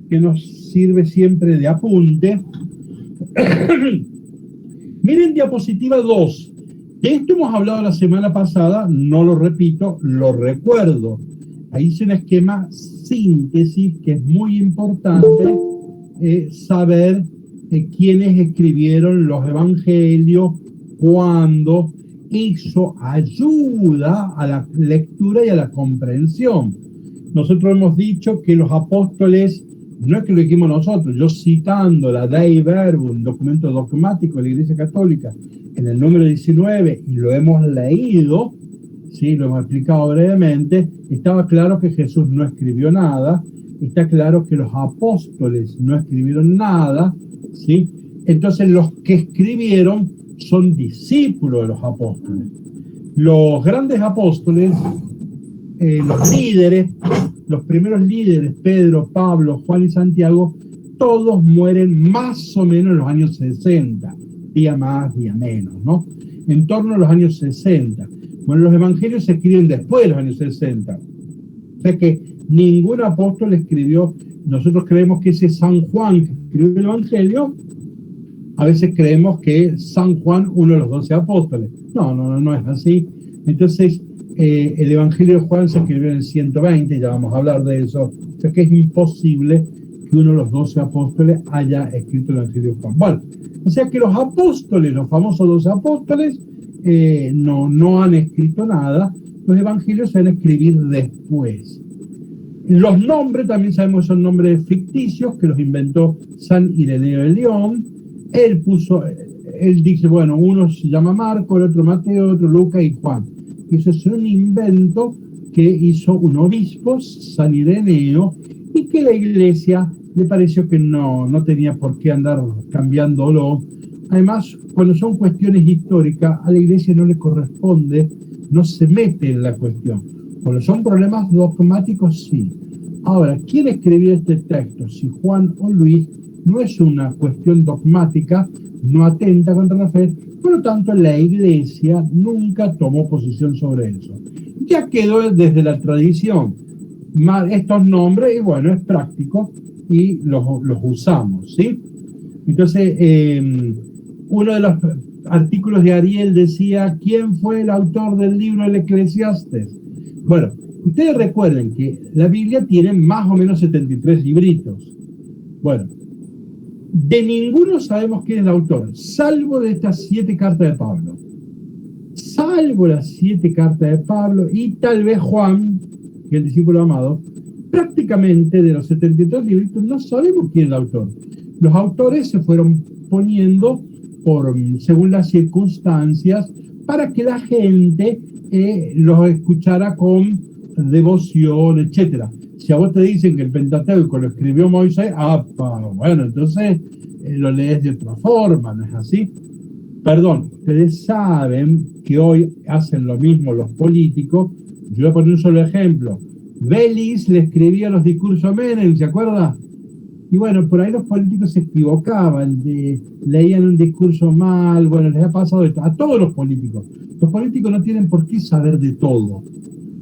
que nos sirve siempre de apunte. Miren diapositiva 2. De esto hemos hablado la semana pasada, no lo repito, lo recuerdo. Ahí hice un esquema síntesis que es muy importante saber quiénes escribieron los evangelios, cuándo. Eso ayuda a la lectura y a la comprensión. Nosotros hemos dicho que los apóstoles, no es que lo dijimos nosotros, yo citando la Dei Verbum, un documento dogmático de la Iglesia Católica, en el número 19, y lo hemos leído, ¿sí? Lo hemos explicado brevemente, estaba claro que Jesús no escribió nada, está claro que los apóstoles no escribieron nada, ¿sí? Entonces los que escribieron son discípulos de los apóstoles. Los grandes apóstoles, los líderes, los primeros líderes, Pedro, Pablo, Juan y Santiago, todos mueren más o menos en los años 60, día más, día menos, ¿no? En torno a los años 60. Bueno, los evangelios se escriben después de los años 60. O sea que ningún apóstol escribió. Nosotros creemos que ese San Juan que escribió el evangelio, a veces creemos que San Juan, uno de los 12 apóstoles. No es así. Entonces, el Evangelio de Juan se escribió en el 120, ya vamos a hablar de eso. O sea que es imposible que uno de los 12 apóstoles haya escrito el Evangelio de Juan. Bueno, o sea que los apóstoles, los famosos 12 apóstoles, no han escrito nada. Los evangelios se van a escribir después. Los nombres también sabemos que son nombres ficticios que los inventó San Ireneo de León. Él dice, bueno, uno se llama Marco, el otro Mateo, otro Lucas y Juan. Eso es un invento que hizo un obispo, San Ireneo, y que la Iglesia le pareció que no tenía por qué andar cambiándolo. Además, cuando son cuestiones históricas, a la Iglesia no le corresponde, no se mete en la cuestión. Cuando son problemas dogmáticos, sí. Ahora, ¿quién escribió este texto? Si Juan o Luis, no es una cuestión dogmática, no atenta contra la fe, por lo tanto la Iglesia nunca tomó posición sobre eso. Ya quedó desde la tradición estos nombres, y bueno, es práctico, y los usamos, ¿sí? Entonces, uno de los artículos de Ariel decía, ¿quién fue el autor del libro del Eclesiastes? Bueno, ustedes recuerden que la Biblia tiene más o menos 73 libritos. Bueno, de ninguno sabemos quién es el autor, salvo de estas 7 cartas de Pablo. Salvo las 7 cartas de Pablo y tal vez Juan, que es el discípulo amado, prácticamente de los 73 libritos no sabemos quién es el autor. Los autores se fueron poniendo según las circunstancias para que la gente los escuchara con devoción, etcétera. Si a vos te dicen que el Pentateuco lo escribió Moisés, bueno, entonces lo lees de otra forma, ¿no es así? Perdón, ustedes saben que hoy hacen lo mismo los políticos. Yo voy a poner un solo ejemplo. Vélez le escribía los discursos a Menem, ¿se acuerda? Y bueno, por ahí los políticos se equivocaban, leían un discurso mal, bueno, les ha pasado a todos los políticos. Los políticos no tienen por qué saber de todo.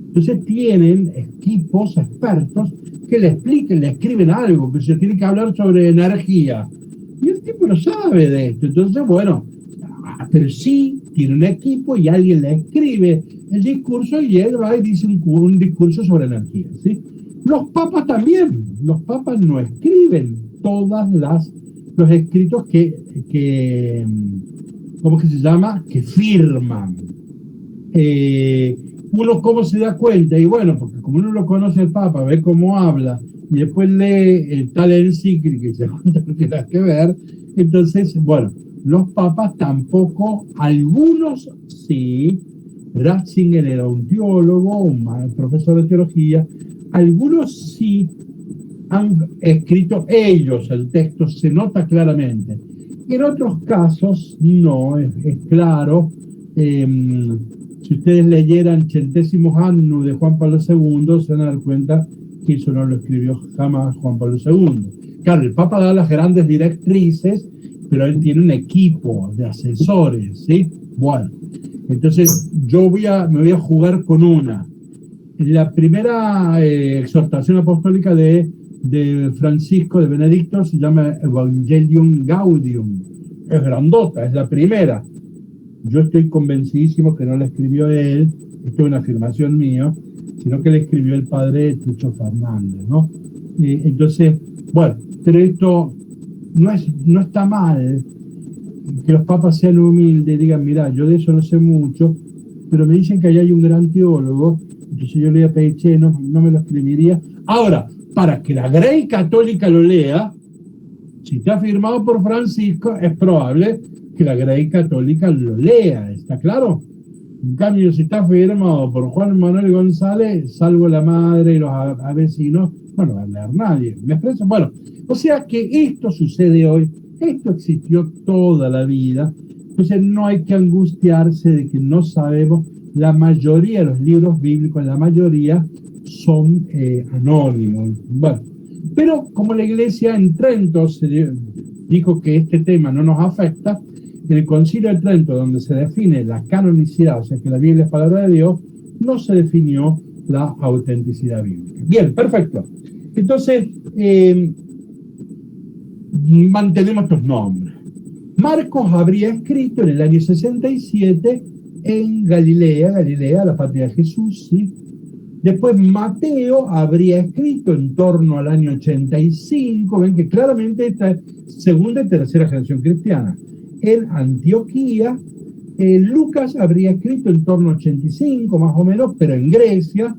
Entonces tienen equipos, expertos, que le expliquen, le escriben algo, que se tiene que hablar sobre energía. Y el tipo no sabe de esto. Entonces, bueno, pero sí tiene un equipo y alguien le escribe el discurso y él va y dice un discurso sobre energía, ¿sí? Los papas también. Los papas no escriben todas los escritos que ¿cómo que se llama? Que firman. Uno cómo se da cuenta, y bueno, porque como uno lo conoce al Papa, ve cómo habla, y después lee tal encíclica y se cuenta que tiene que ver, entonces, bueno, los papas tampoco, algunos sí, Ratzinger era un teólogo, un profesor de teología, algunos sí han escrito ellos el texto, se nota claramente. En otros casos no, es claro. Si ustedes leyeran Centésimos Annus de Juan Pablo II, se van a dar cuenta que eso no lo escribió jamás Juan Pablo II. Claro, el Papa da las grandes directrices, pero él tiene un equipo de asesores, ¿sí? Bueno, entonces yo me voy a jugar con una. La primera exhortación apostólica de de Francisco de Benedicto se llama Evangelium Gaudium. Es grandota, es la primera. Yo estoy convencidísimo que no la escribió él, esto es una afirmación mía, sino que la escribió el padre Tucho Fernández, ¿no? Entonces, bueno, pero esto no está mal que los papas sean humildes y digan, mira, yo de eso no sé mucho, pero me dicen que allá hay un gran teólogo, entonces yo le voy a pedir, che, no me lo escribiría. Ahora, para que la Grey Católica lo lea, si está firmado por Francisco, es probable que la Grey Católica lo lea, ¿está claro? En cambio, si está firmado por Juan Manuel González, salvo la madre y los vecinos, bueno, no va a leer nadie. ¿Me expreso? Bueno, o sea que esto sucede hoy, esto existió toda la vida, entonces no hay que angustiarse de que no sabemos. La mayoría de los libros bíblicos, la mayoría son anónimos. Bueno, pero como la iglesia en Trento se dijo que este tema no nos afecta, en el Concilio de Trento, donde se define la canonicidad, o sea que la Biblia es palabra de Dios, no se definió la autenticidad bíblica. Bien, perfecto. Entonces, mantenemos estos nombres. Marcos habría escrito en el año 67 en Galilea, la patria de Jesús, ¿sí? Después Mateo habría escrito en torno al año 85, ven que claramente esta es segunda y tercera generación cristiana, en Antioquía. Lucas habría escrito en torno al 85 más o menos, pero en Grecia,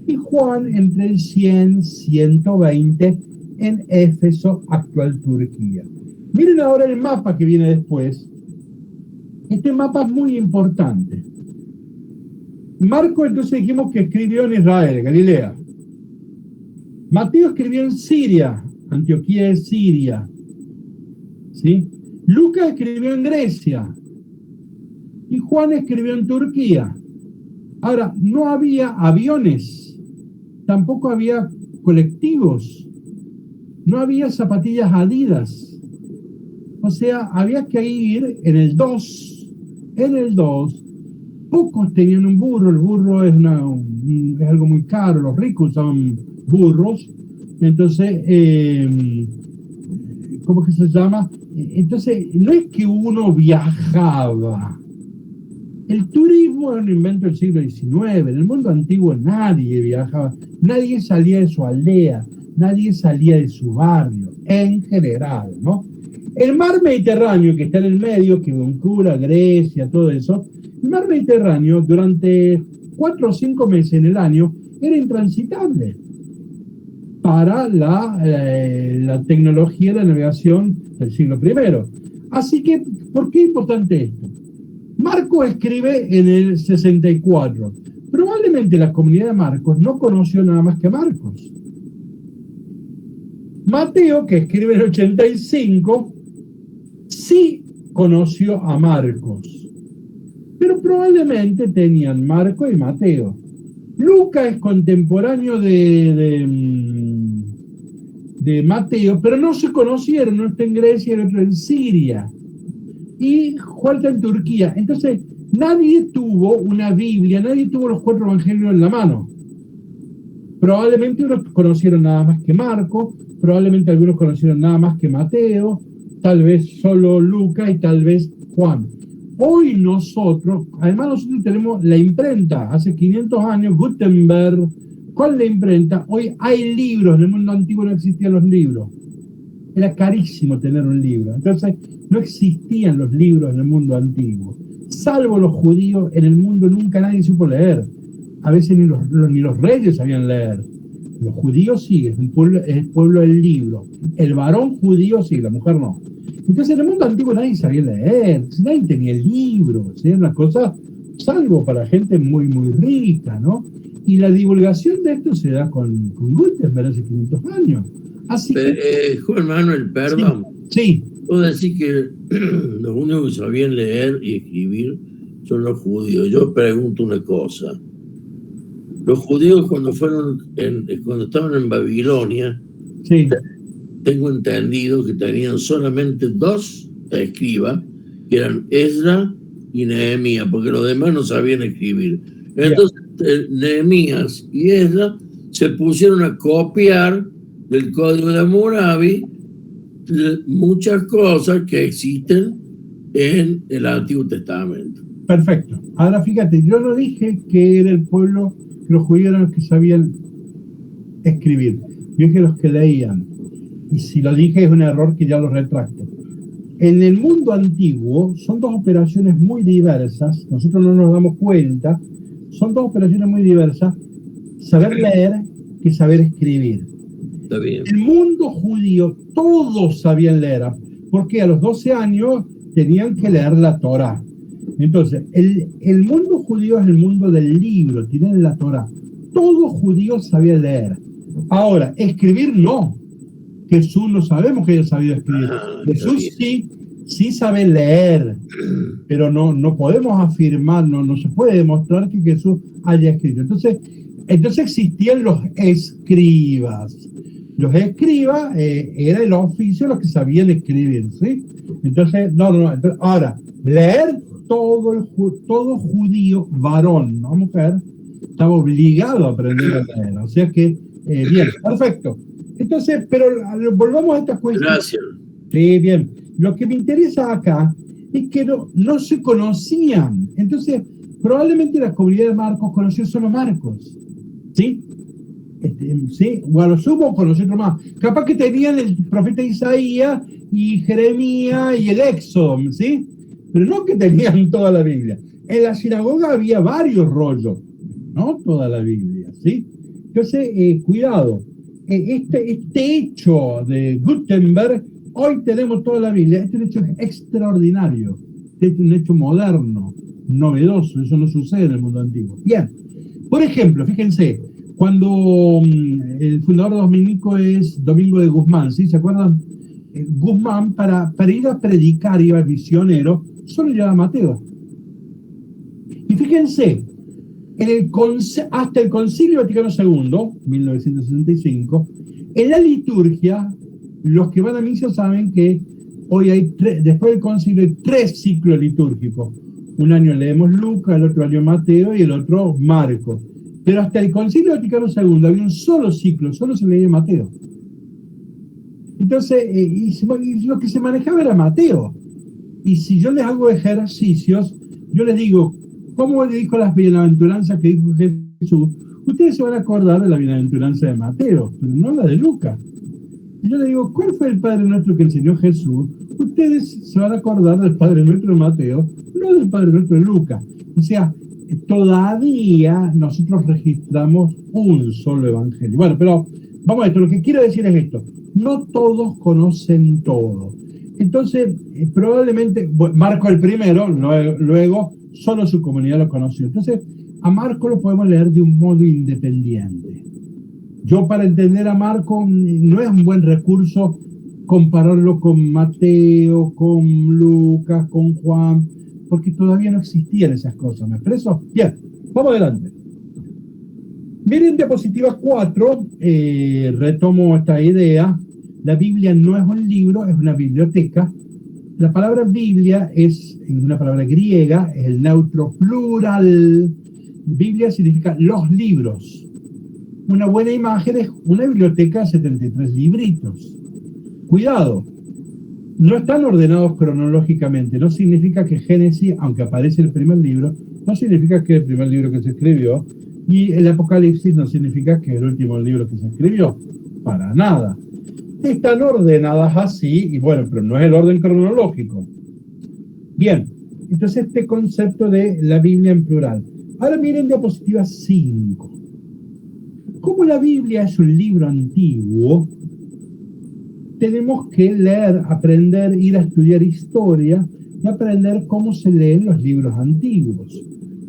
y Juan entre el 100 y 120 en Éfeso, actual Turquía. Miren ahora el mapa que viene después. Este mapa es muy importante. Marco, entonces dijimos que escribió en Israel, Galilea. Mateo escribió en Siria, Antioquía de Siria. ¿Sí? Lucas escribió en Grecia. Y Juan escribió en Turquía. Ahora, no había aviones, tampoco había colectivos, no había zapatillas Adidas. O sea, había que ir en el 2. En el 2, pocos tenían un burro. El burro es algo muy caro, los ricos usaban burros. Entonces, ¿cómo que se llama? Entonces, no es que uno viajaba. El turismo era un invento del siglo XIX. En el mundo antiguo nadie viajaba, nadie salía de su aldea, nadie salía de su barrio, en general, ¿no? El mar Mediterráneo, que está en el medio, que vincula Grecia, todo eso, el mar Mediterráneo durante 4 o 5 meses en el año era intransitable para la tecnología de la navegación del siglo I. Así que, ¿por qué es importante esto? Marcos escribe en el 64. Probablemente la comunidad de Marcos no conoció nada más que Marcos. Mateo, que escribe en el 85, sí conoció a Marcos, pero probablemente tenían Marcos y Mateo. Lucas es contemporáneo de Mateo, pero no se conocieron, uno está en Grecia y el otro en Siria. Y Juan está en Turquía. Entonces, nadie tuvo una Biblia, nadie tuvo los 4 evangelios en la mano. Probablemente unos conocieron nada más que Marcos, probablemente algunos conocieron nada más que Mateo, tal vez solo Lucas y tal vez Juan. Hoy nosotros, además nosotros tenemos la imprenta, hace 500 años, Gutenberg, con la imprenta, hoy hay libros, en el mundo antiguo no existían los libros. Era carísimo tener un libro, entonces no existían los libros en el mundo antiguo. Salvo los judíos, en el mundo nunca nadie supo leer. A veces ni los reyes sabían leer. Los judíos sí, es el pueblo del libro. El varón judío sí, la mujer no. Entonces en el mundo antiguo nadie sabía leer, nadie tenía el libro, era una cosa, salvo para gente muy, muy rica, ¿no? Y la divulgación de esto se da con Gutenberg hace 500 años. Así que, Juan Manuel, perdón. Sí. Puedo decir que los únicos que sabían leer y escribir son los judíos. Yo pregunto una cosa. Los judíos cuando estaban en Babilonia, sí, tengo entendido que tenían solamente 2 escribas, que eran Esdras y Nehemías, porque los demás no sabían escribir. Entonces, Nehemías y Esdras se pusieron a copiar del Código de Hammurabi muchas cosas que existen en el Antiguo Testamento. Perfecto. Ahora fíjate, yo no dije que era el pueblo, los judíos eran los que sabían escribir. Yo dije los que leían. Y si lo dije es un error que ya lo retracto. En el mundo antiguo son dos operaciones muy diversas, nosotros no nos damos cuenta, son dos operaciones muy diversas, saber leer que saber escribir. Está bien. El mundo judío, todos sabían leer, porque a los 12 años tenían que leer la Torá. Entonces, el mundo judío es el mundo del libro, tienen la Torá. Todos judíos sabían leer. Ahora, escribir no. Jesús no sabemos que haya sabido escribir. Jesús sí sabe leer, pero no podemos afirmar, no se puede demostrar que Jesús haya escrito. Entonces existían los escribas. Los escribas era el oficio de los que sabían escribir, ¿sí? Entonces, ahora, leer todo judío, varón, no mujer, estaba obligado a aprender a leer. O sea que, bien, perfecto. Entonces, pero volvamos a esta cuestión. Gracias. Sí, bien. Lo que me interesa acá es que no se conocían. Entonces, probablemente la comunidad de Marcos conoció solo Marcos. ¿Sí? ¿Sí? O a lo sumo conoció otro más. Capaz que tenían el profeta Isaías y Jeremías y el Éxodo, ¿sí? Pero no que tenían toda la Biblia. En la sinagoga había varios rollos, no toda la Biblia, ¿sí? Entonces, cuidado. Este hecho de Gutenberg, hoy tenemos toda la Biblia, este hecho es extraordinario, este es un hecho moderno, novedoso, eso no sucede en el mundo antiguo. Bien, por ejemplo, fíjense, cuando el fundador dominico es Domingo de Guzmán, ¿sí? ¿Se acuerdan? Guzmán, para ir a predicar, iba misionero, solo llevaba a Mateo. Y fíjense, hasta el Concilio Vaticano II, 1965, en la liturgia, los que van a misa saben que hoy hay después del concilio hay 3 ciclos litúrgicos. Un año leemos Lucas, el otro año Mateo y el otro Marcos. Pero hasta el Concilio Vaticano II había un solo ciclo, solo se leía Mateo. Entonces, y lo que se manejaba era Mateo. Y si yo les hago ejercicios, yo les digo, ¿cómo le dijo las bienaventuranzas que dijo Jesús? Ustedes se van a acordar de la bienaventuranza de Mateo, pero no la de Lucas. Y yo les digo, ¿cuál fue el Padre Nuestro que enseñó Jesús? Ustedes se van a acordar del Padre Nuestro de Mateo, no del Padre Nuestro de Lucas. O sea, todavía nosotros registramos un solo evangelio. Bueno, pero vamos a esto, lo que quiero decir es esto. No todos conocen todo. Entonces, probablemente, Marco el primero, luego solo su comunidad lo conoció. Entonces, a Marco lo podemos leer de un modo independiente. Yo, para entender a Marco, no es un buen recurso compararlo con Mateo, con Lucas, con Juan, porque todavía no existían esas cosas. ¿Me expreso? Bien, vamos adelante. Miren diapositiva 4, retomo esta idea. La Biblia no es un libro, es una biblioteca. La palabra Biblia es una palabra griega, es el neutro plural. Biblia significa los libros. Una buena imagen es una biblioteca de 73 libritos. Cuidado, no están ordenados cronológicamente. No significa que Génesis, aunque aparece el primer libro, no significa que es el primer libro que se escribió. Y el Apocalipsis no significa que es el último libro que se escribió. Para nada. Están ordenadas así, y bueno, pero no es el orden cronológico. Bien, entonces este concepto de la Biblia en plural. Ahora miren diapositiva 5. Como la Biblia es un libro antiguo, tenemos que leer, aprender, ir a estudiar historia y aprender cómo se leen los libros antiguos.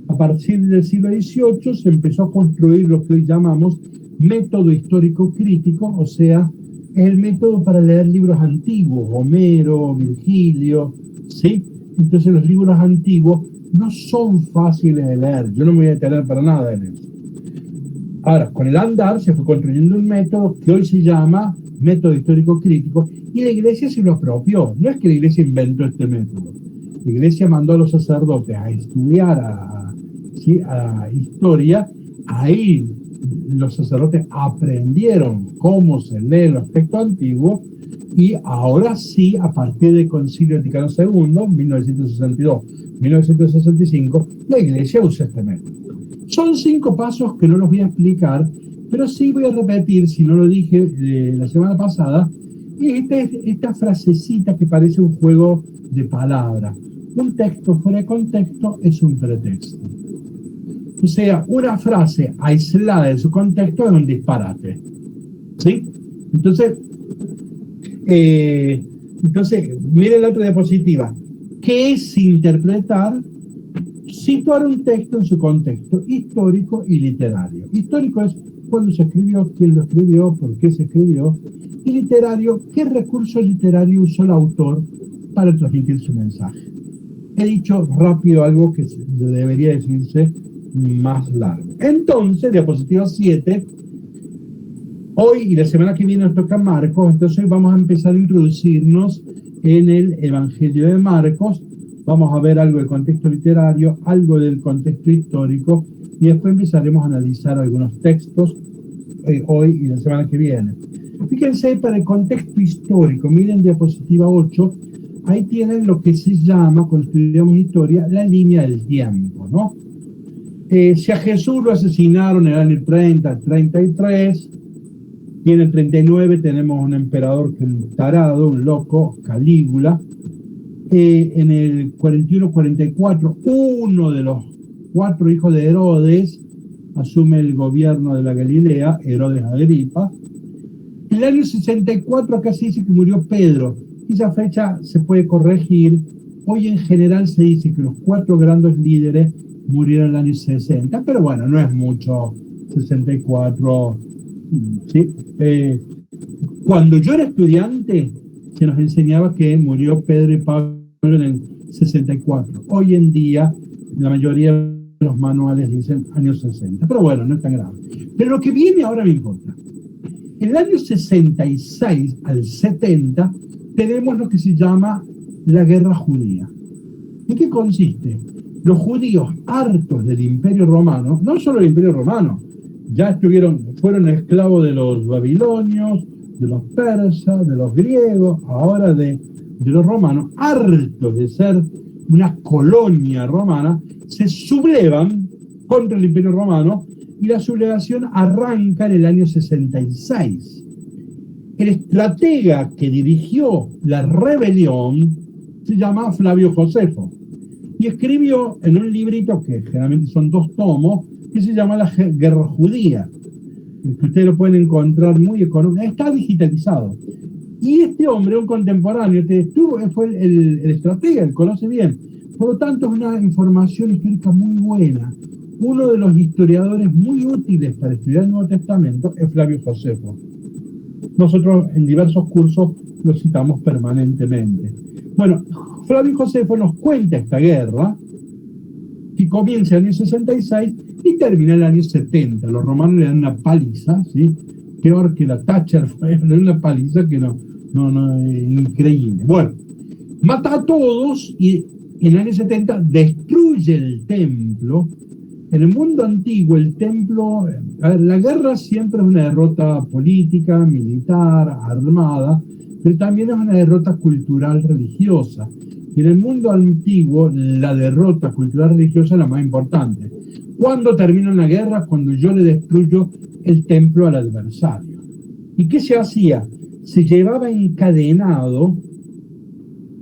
A partir del siglo XVIII se empezó a construir lo que hoy llamamos método histórico crítico, o sea, es el método para leer libros antiguos, Homero, Virgilio, ¿sí? Entonces los libros antiguos no son fáciles de leer, yo no me voy a detener para nada en eso. Ahora, con el andar se fue construyendo un método que hoy se llama método histórico crítico, y la Iglesia se lo apropió. No es que la Iglesia inventó este método. La Iglesia mandó a los sacerdotes a estudiar a historia, ahí los sacerdotes aprendieron cómo se leen los textos antiguos y ahora sí, a partir del Concilio Vaticano II, 1962-1965, la Iglesia usa este método. Son 5 pasos que no los voy a explicar, pero sí voy a repetir, si no lo dije la semana pasada, esta frasecita que parece un juego de palabras. Un texto fuera de contexto es un pretexto. O sea, una frase aislada de su contexto es un disparate. ¿Sí? Entonces, miren la otra diapositiva. ¿Qué es interpretar? Situar un texto en su contexto histórico y literario. Histórico es cuándo se escribió, quién lo escribió, por qué se escribió. Y literario, qué recurso literario usó el autor para transmitir su mensaje. He dicho rápido algo que debería decirse más largo. Entonces, diapositiva 7, hoy y la semana que viene nos toca Marcos, entonces hoy vamos a empezar a introducirnos en el Evangelio de Marcos, vamos a ver algo del contexto literario, algo del contexto histórico, y después empezaremos a analizar algunos textos hoy y la semana que viene. Fíjense, para el contexto histórico, miren diapositiva 8, ahí tienen lo que se llama, cuando estudiamos historia, la línea del tiempo, ¿no? Si a Jesús lo asesinaron en el año 30, 33, y en el 39 tenemos un emperador que es un tarado, un loco, Calígula. En el 41-44, uno de los 4 hijos de Herodes asume el gobierno de la Galilea, Herodes Agripa. En el año 64 acá se dice que murió Pedro. Esa fecha se puede corregir. Hoy en general se dice que los 4 grandes líderes murieron en el año 60, pero bueno, no es mucho, 64, ¿sí? Cuando yo era estudiante, se nos enseñaba que murió Pedro y Pablo en el 64. Hoy en día, la mayoría de los manuales dicen años 60, pero bueno, no es tan grave. Pero lo que viene ahora me importa. En el año 66 al 70 tenemos lo que se llama la Guerra Judía. ¿En qué consiste? Los judíos hartos del Imperio Romano, no solo el Imperio Romano, ya fueron esclavos de los babilonios, de los persas, de los griegos, ahora de los romanos, hartos de ser una colonia romana, se sublevan contra el Imperio Romano y la sublevación arranca en el año 66. El estratega que dirigió la rebelión se llama Flavio Josefo y escribió en un librito que generalmente son 2 tomos que se llama La Guerra Judía, que ustedes lo pueden encontrar muy económico, está digitalizado. Y este hombre, un contemporáneo, fue el estratega, él conoce bien. Por lo tanto, es una información histórica muy buena. Uno de los historiadores muy útiles para estudiar el Nuevo Testamento es Flavio Josefo. Nosotros en diversos cursos lo citamos permanentemente. Bueno, Flavio Josefo nos cuenta esta guerra, que comienza en el año 66 y termina en el año 70. Los romanos le dan una paliza, ¿sí? Peor que la Thatcher, le dan una paliza que no, increíble. Bueno, mata a todos y en el año 70 destruye el templo. En el mundo antiguo, el templo, la guerra siempre es una derrota política, militar, armada, pero también es una derrota cultural religiosa. Y en el mundo antiguo, la derrota cultural religiosa es la más importante. ¿Cuándo termina una guerra? Cuando yo le destruyo el templo al adversario. ¿Y qué se hacía? Se llevaba encadenado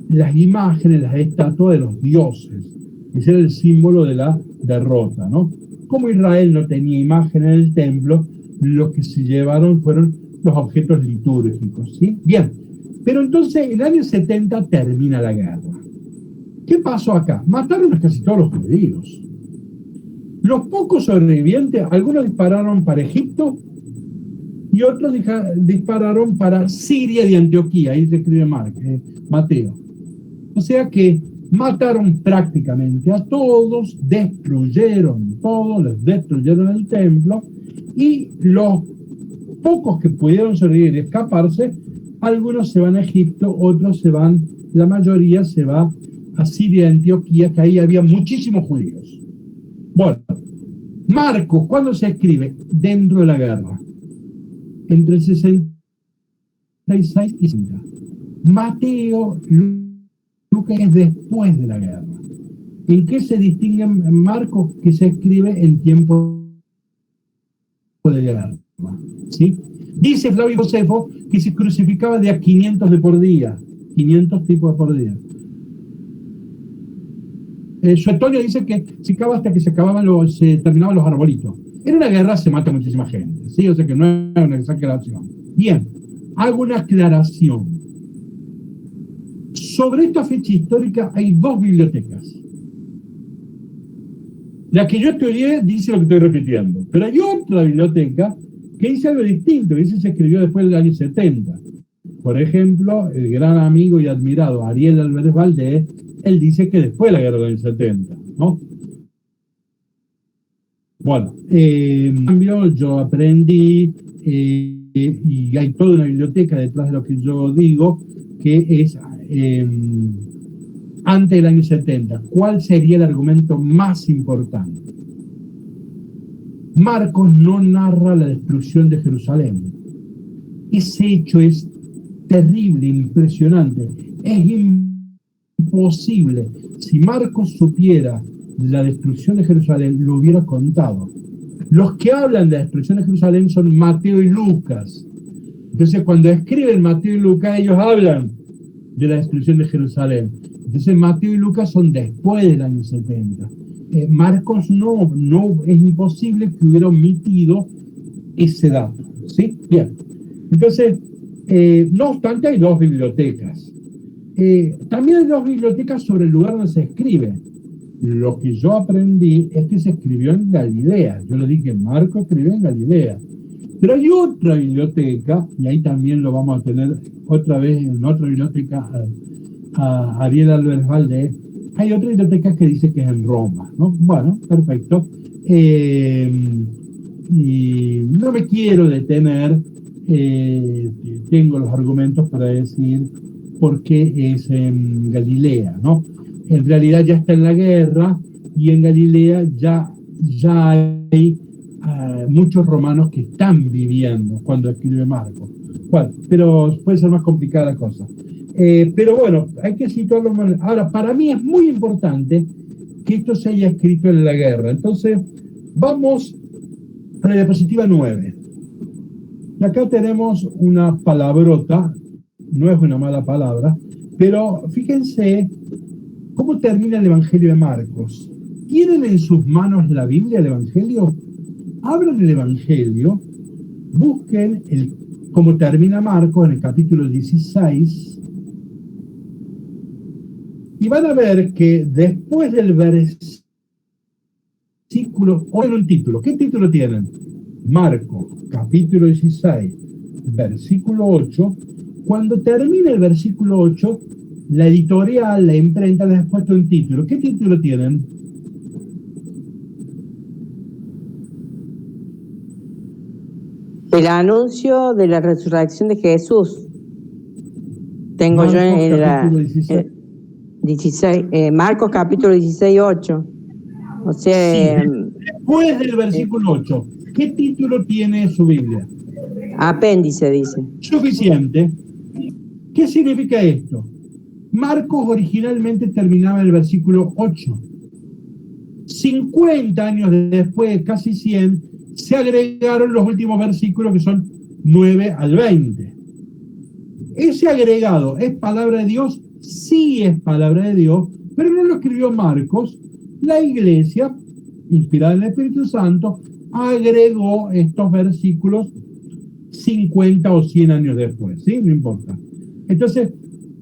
las imágenes, las estatuas de los dioses. Ese era el símbolo de la derrota, ¿no? Como Israel no tenía imagen en el templo, lo que se llevaron fueron los objetos litúrgicos, ¿sí? Bien, pero entonces en el año 70 termina la guerra. ¿Qué pasó acá? Mataron a casi todos los judíos. Los pocos sobrevivientes, algunos dispararon para Egipto y otros dispararon para Siria y Antioquía, ahí se escribe Mateo. O sea que mataron prácticamente a todos, destruyeron todo, les destruyeron el templo, y los pocos que pudieron sobrevivir y escaparse, algunos se van a Egipto, otros se van, la mayoría se va a Siria y Antioquía, que ahí había muchísimos judíos. Bueno, Marcos, ¿cuándo se escribe? Dentro de la guerra. Entre el 66 y 60. Mateo, Lucas es después de la guerra. ¿En qué se distinguen Marcos? Que se escribe en tiempo de guerra. ¿Sí? Dice Flavio Josefo que se crucificaba de a 500 de por día. 500 tipos de por día. Suetonio dice que se acaba hasta que se terminaban los arbolitos. En una guerra se mata muchísima gente, ¿sí? O sea que no es una exageración. Bien, hago una aclaración. Sobre esta fecha histórica hay dos bibliotecas. La que yo estudié dice lo que estoy repitiendo, pero hay otra biblioteca que dice algo distinto, que dice que se escribió después del año 70. Por ejemplo, el gran amigo y admirado Ariel Álvarez Valdés, él dice que después de la guerra del año 70, ¿no? Bueno, en cambio yo aprendí, y hay toda una biblioteca detrás de lo que yo digo, que es antes del año 70. ¿Cuál sería el argumento más importante? Marcos no narra la destrucción de Jerusalén. Ese hecho es terrible, impresionante. Es imposible. Si Marcos supiera la destrucción de Jerusalén, lo hubiera contado. Los que hablan de la destrucción de Jerusalén son Mateo y Lucas. Entonces, cuando escriben Mateo y Lucas, ellos hablan de la destrucción de Jerusalén. Entonces, Mateo y Lucas son después del año 70. Marcos no, es imposible que hubiera omitido ese dato. ¿Sí? Bien. Entonces, no obstante, hay dos bibliotecas. También hay dos bibliotecas sobre el lugar donde se escribe. Lo que yo aprendí es que se escribió en Galilea. Yo le dije, Marcos escribió en Galilea. Pero hay otra biblioteca, y ahí también lo vamos a tener otra vez en otra biblioteca, a Ariel Álvarez Valdés. Hay otra biblioteca que dice que es en Roma, ¿no? Bueno, perfecto. Y no me quiero detener, tengo los argumentos para decir por qué es en Galilea, ¿no? En realidad ya está en la guerra, y en Galilea ya hay muchos romanos que están viviendo cuando escribe Marcos. Bueno, pero puede ser más complicada la cosa. Pero bueno, hay que situarlo. Ahora, para mí es muy importante que esto se haya escrito en la guerra. Entonces, vamos a la diapositiva 9. Y acá tenemos una palabrota, no es una mala palabra, pero fíjense cómo termina el Evangelio de Marcos. ¿Tienen en sus manos la Biblia, el Evangelio? Abran el Evangelio, busquen cómo termina Marcos en el capítulo 16, y van a ver que después del versículo, oigan un título. ¿Qué título tienen? Marcos, capítulo 16, versículo 8. Cuando termina el versículo 8, la editorial, la imprenta, les ha puesto un título. ¿Qué título tienen? El anuncio de la resurrección de Jesús. Tengo Marcos, yo en la 16. Marcos capítulo 16, 8. O sea, sí, después del versículo 8. ¿Qué título tiene su Biblia? apéndice, dice. Suficiente. ¿Qué significa esto? Marcos originalmente terminaba en el versículo 8. 50 años después, casi 100, se agregaron los últimos versículos, que son 9 al 20. Ese agregado, ¿es palabra de Dios? Sí es palabra de Dios, pero no lo escribió Marcos. La iglesia, inspirada en el Espíritu Santo, agregó estos versículos 50 o 100 años después, ¿sí? No importa. Entonces,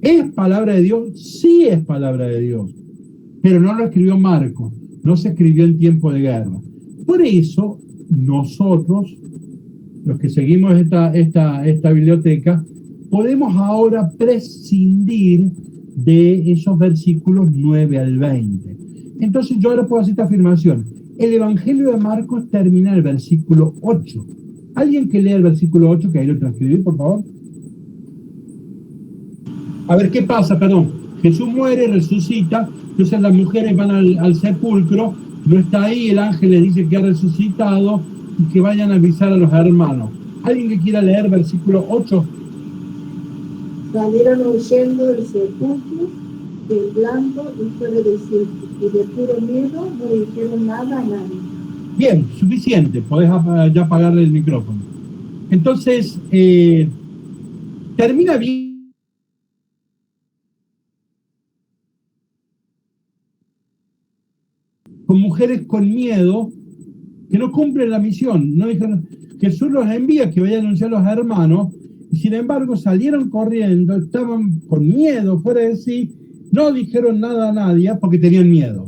¿es palabra de Dios? Sí es palabra de Dios, pero no lo escribió Marcos, no se escribió en tiempo de guerra. Por eso, nosotros, los que seguimos esta biblioteca, podemos ahora prescindir de esos versículos 9 al 20. Entonces yo ahora puedo hacer esta afirmación. El Evangelio de Marcos termina en el versículo 8. ¿Alguien que lea el versículo 8, que ahí lo transcribí, por favor? A ver, ¿qué pasa? Perdón. Jesús muere, resucita, entonces las mujeres van al sepulcro, no está ahí, el ángel les dice que ha resucitado y que vayan a avisar a los hermanos. ¿Alguien que quiera leer versículo 8? Salieron huyendo del sepulcro, temblando y fuera de sí, y de puro miedo no dijeron nada a nadie. Bien, suficiente, podés ya apagarle el micrófono. Entonces, termina bien. Con mujeres con miedo que no cumplen la misión. No dijeron, Jesús los envía que vayan a anunciar a los hermanos, y sin embargo salieron corriendo, estaban con miedo, fuera de sí, no dijeron nada a nadie porque tenían miedo.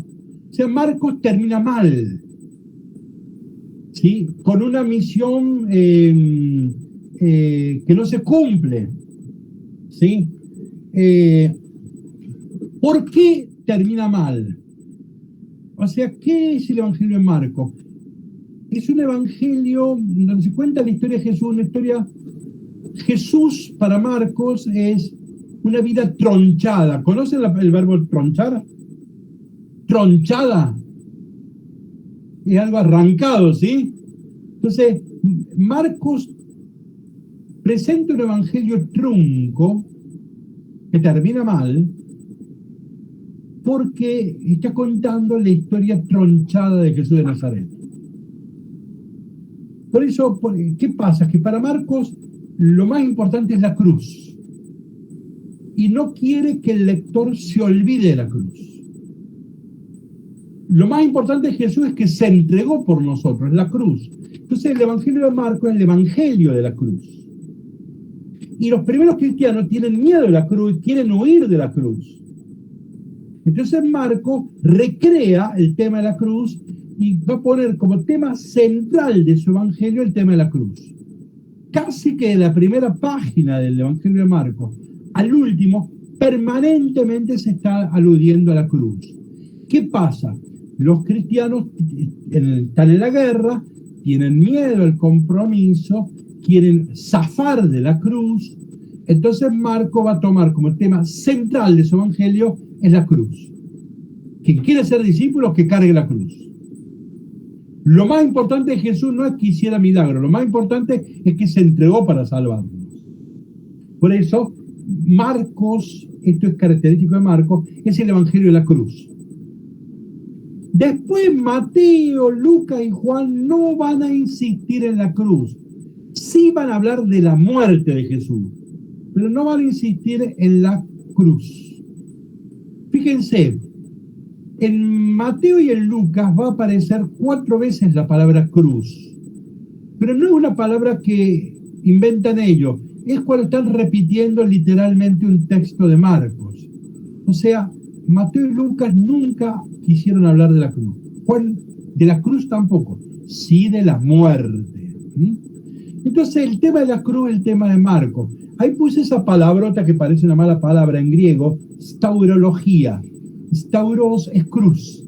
O sea, Marcos termina mal, ¿sí? Con una misión que no se cumple, ¿sí? ¿Por qué termina mal? O sea, ¿qué es el Evangelio de Marcos? Es un evangelio donde se cuenta la historia de Jesús, una historia... Jesús para Marcos es una vida tronchada. ¿Conocen el verbo tronchar? Tronchada. Es algo arrancado, ¿sí? Entonces, Marcos presenta un evangelio trunco que termina mal porque está contando la historia tronchada de Jesús de Nazaret. Por eso, ¿qué pasa? Que para Marcos lo más importante es la cruz. Y no quiere que el lector se olvide de la cruz. Lo más importante de Jesús es que se entregó por nosotros, la cruz. Entonces el Evangelio de Marcos es el Evangelio de la cruz. Y los primeros cristianos tienen miedo de la cruz, quieren huir de la cruz. Entonces Marcos recrea el tema de la cruz y va a poner como tema central de su evangelio el tema de la cruz. Casi que de la primera página del evangelio de Marcos al último, permanentemente se está aludiendo a la cruz. ¿Qué pasa? Los cristianos están en la guerra, tienen miedo al compromiso, quieren zafar de la cruz. Entonces Marcos va a tomar como tema central de su evangelio es la cruz. Quien quiere ser discípulo, que cargue la cruz. Lo más importante de Jesús no es que hiciera milagros, lo más importante es que se entregó para salvarnos. Por eso, Marcos, esto es característico de Marcos, es el evangelio de la cruz. Después Mateo, Lucas y Juan no van a insistir en la cruz. Sí van a hablar de la muerte de Jesús, pero no van a insistir en la cruz. Fíjense, en Mateo y en Lucas va a aparecer 4 veces la palabra cruz, pero no es una palabra que inventan ellos, es cuando están repitiendo literalmente un texto de Marcos. O sea, Mateo y Lucas nunca quisieron hablar de la cruz. Juan de la cruz tampoco, sí de la muerte. Entonces el tema de la cruz es el tema de Marcos. Ahí puse esa palabrota que parece una mala palabra en griego, staurología. Stauros es cruz.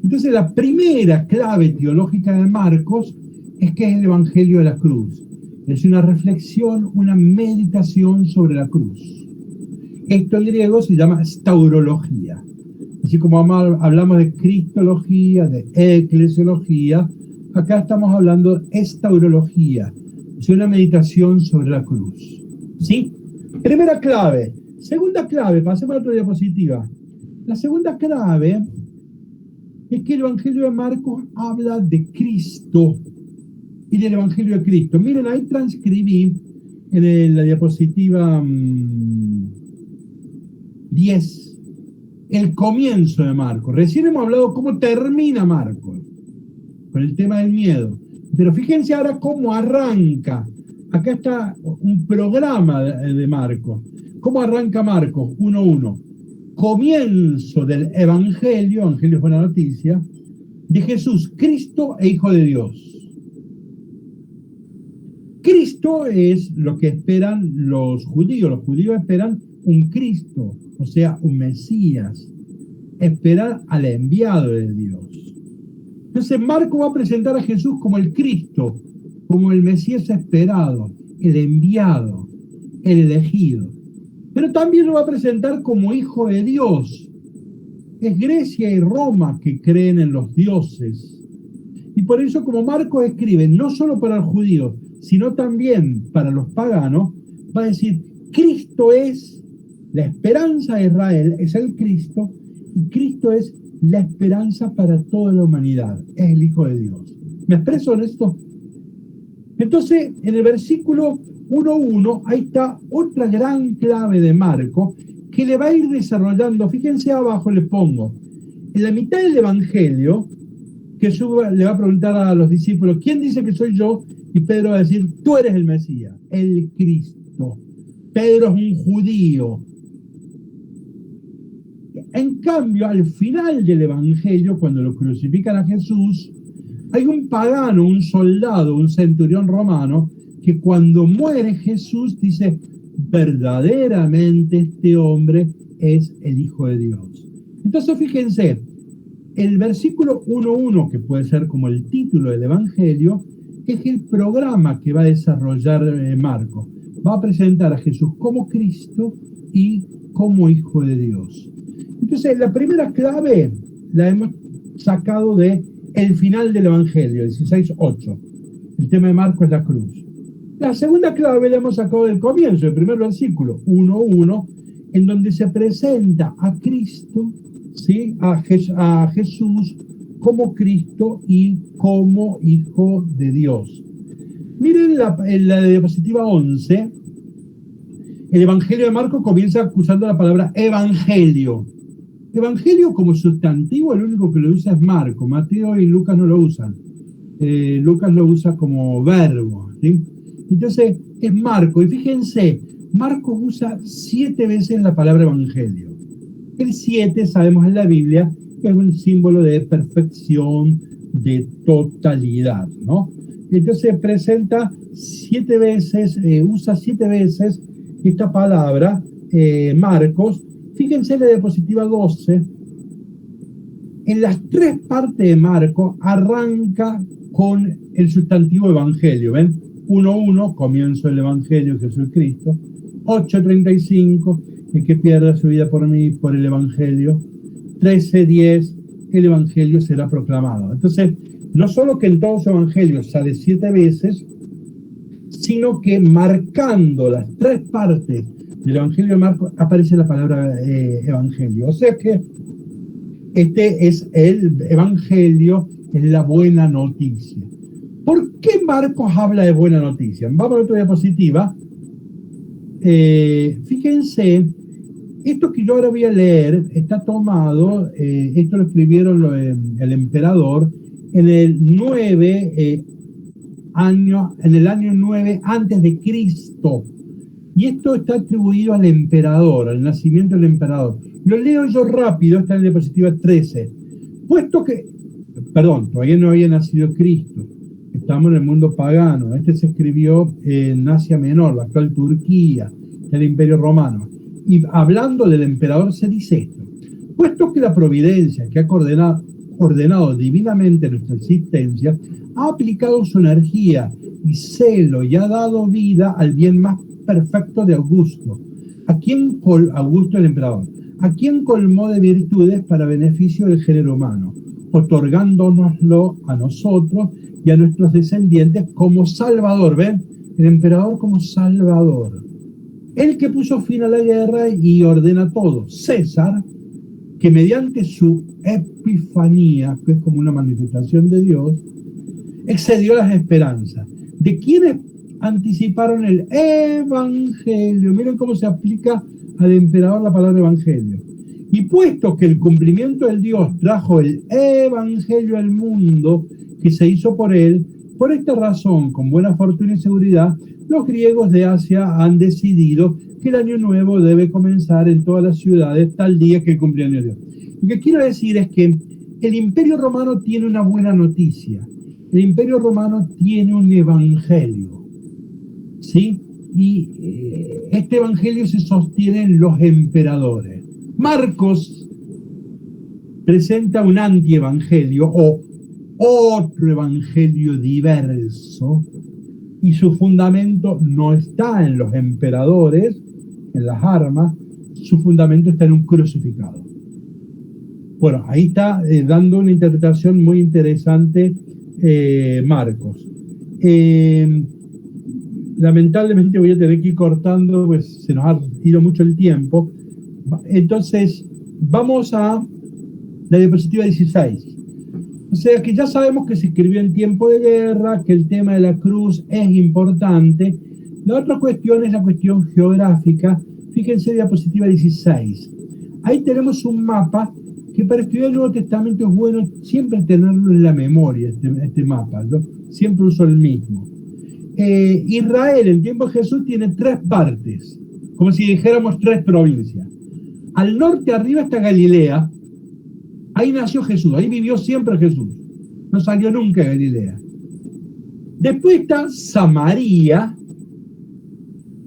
Entonces la primera clave teológica de Marcos es que es el evangelio de la cruz. Es una reflexión, una meditación sobre la cruz. Esto en griego se llama staurología. Así como hablamos de cristología, de eclesiología, acá estamos hablando de estaurología. Es una meditación sobre la cruz. ¿Sí? Primera clave. Segunda clave, pasemos a otra diapositiva. La segunda clave es que el Evangelio de Marcos habla de Cristo y del Evangelio de Cristo. Miren, ahí transcribí en la diapositiva 10 el comienzo de Marcos. Recién hemos hablado cómo termina Marcos, con el tema del miedo. Pero fíjense ahora cómo arranca. Acá está un programa de Marcos. ¿Cómo arranca Marcos? 1:1. Comienzo del Evangelio, Evangelio es buena noticia, de Jesús, Cristo e Hijo de Dios. Cristo es lo que esperan los judíos. Los judíos esperan un Cristo, o sea, un Mesías. Esperar al enviado de Dios. Entonces Marcos va a presentar a Jesús como el Cristo, como el Mesías esperado, el enviado, el elegido. Pero también lo va a presentar como Hijo de Dios. es Grecia y Roma que creen en los dioses. Y por eso, como Marcos escribe, no solo para los judíos, sino también para los paganos, va a decir, Cristo es la esperanza de Israel, es el Cristo, y Cristo es la esperanza para toda la humanidad, es el Hijo de Dios. ¿Me expreso en esto? Entonces, en el versículo 1.1, ahí está otra gran clave de Marcos, que le va a ir desarrollando. Fíjense abajo, les pongo, en la mitad del Evangelio, Jesús le va a preguntar a los discípulos, ¿quién dice que soy yo? Y Pedro va a decir, tú eres el Mesías, el Cristo. Pedro es un judío. En cambio, al final del Evangelio, cuando lo crucifican a Jesús, hay un pagano, un soldado, un centurión romano, que cuando muere Jesús dice, verdaderamente este hombre es el Hijo de Dios. Entonces, fíjense, el versículo 1.1, que puede ser como el título del Evangelio, es el programa que va a desarrollar Marcos. Va a presentar a Jesús como Cristo y como Hijo de Dios. Entonces, la primera clave la hemos sacado de el final del Evangelio, 16.8. El tema de Marcos es la cruz. La segunda clave la hemos sacado del comienzo, el primer versículo, 1.1, en donde se presenta a Cristo, ¿sí? a Jesús como Cristo y como Hijo de Dios. Miren en la diapositiva 11, el Evangelio de Marcos comienza usando la palabra evangelio. Evangelio como sustantivo, el único que lo usa es Marcos. Mateo y Lucas no lo usan. Lucas lo usa como verbo, ¿sí? Entonces es Marcos. Y fíjense, Marcos usa 7 veces la palabra evangelio. El 7, sabemos en la Biblia, que es un símbolo de perfección, de totalidad, ¿no? Entonces presenta 7 veces, usa 7 veces esta palabra, Marcos. Fíjense en la diapositiva 12, en las 3 partes de Marcos arranca con el sustantivo evangelio, ¿ven? 1.1, comienzo del evangelio, Jesucristo. 8.35, el que pierda su vida por mí, por el evangelio. 13.10, el evangelio será proclamado. Entonces, no solo que en todos los evangelios sale 7 veces, sino que marcando las 3 partes del Evangelio de Marcos aparece la palabra evangelio. O sea que este es el evangelio, es la buena noticia. ¿Por qué Marcos habla de buena noticia? Vamos a otra diapositiva. Fíjense, esto que yo ahora voy a leer está tomado, esto lo escribieron el emperador en el 9 en el año 9 antes de Cristo. Y esto está atribuido al emperador, al nacimiento del emperador. Lo leo yo rápido, está en la diapositiva 13. Puesto que, todavía no había nacido Cristo. Estamos en el mundo pagano. Este se escribió en Asia Menor, la actual Turquía, el Imperio Romano. Y hablando del emperador se dice esto. Puesto que la providencia que ha ordenado divinamente nuestra existencia, ha aplicado su energía y celo y ha dado vida al bien más perfecto de Augusto, Augusto el emperador, a quien colmó de virtudes para beneficio del género humano, otorgándonoslo a nosotros y a nuestros descendientes como Salvador. ¿Ven? El emperador como Salvador. El que puso fin a la guerra y ordena todo. César, que mediante su epifanía, que es como una manifestación de Dios, excedió las esperanzas de quienes anticiparon el evangelio. Miren cómo se aplica al emperador la palabra evangelio. Y puesto que el cumplimiento del Dios trajo el evangelio al mundo que se hizo por él, por esta razón, con buena fortuna y seguridad, los griegos de Asia han decidido que el año nuevo debe comenzar en todas las ciudades tal día que el cumpleaños de Dios. Lo que quiero decir es que el Imperio Romano tiene una buena noticia. El Imperio Romano tiene un evangelio, ¿sí? Y este evangelio se sostiene en los emperadores. Marcos presenta un antievangelio o otro evangelio diverso, y su fundamento no está en los emperadores, en las armas, su fundamento está en un crucificado. Bueno, ahí está dando una interpretación muy interesante Marcos. Lamentablemente voy a tener que ir cortando, pues se nos ha ido mucho el tiempo. Entonces, vamos a la diapositiva 16. O sea que ya sabemos que se escribió en tiempo de guerra, que el tema de la cruz es importante. La otra cuestión es la cuestión geográfica. Fíjense, diapositiva 16. Ahí tenemos un mapa que para estudiar el Nuevo Testamento es bueno siempre tenerlo en la memoria, este mapa. Yo siempre uso el mismo. Israel en tiempo de Jesús tiene 3 partes, como si dijéramos 3 provincias. Al norte arriba está Galilea, ahí nació Jesús, ahí vivió siempre Jesús, no salió nunca de Galilea. Después está Samaria,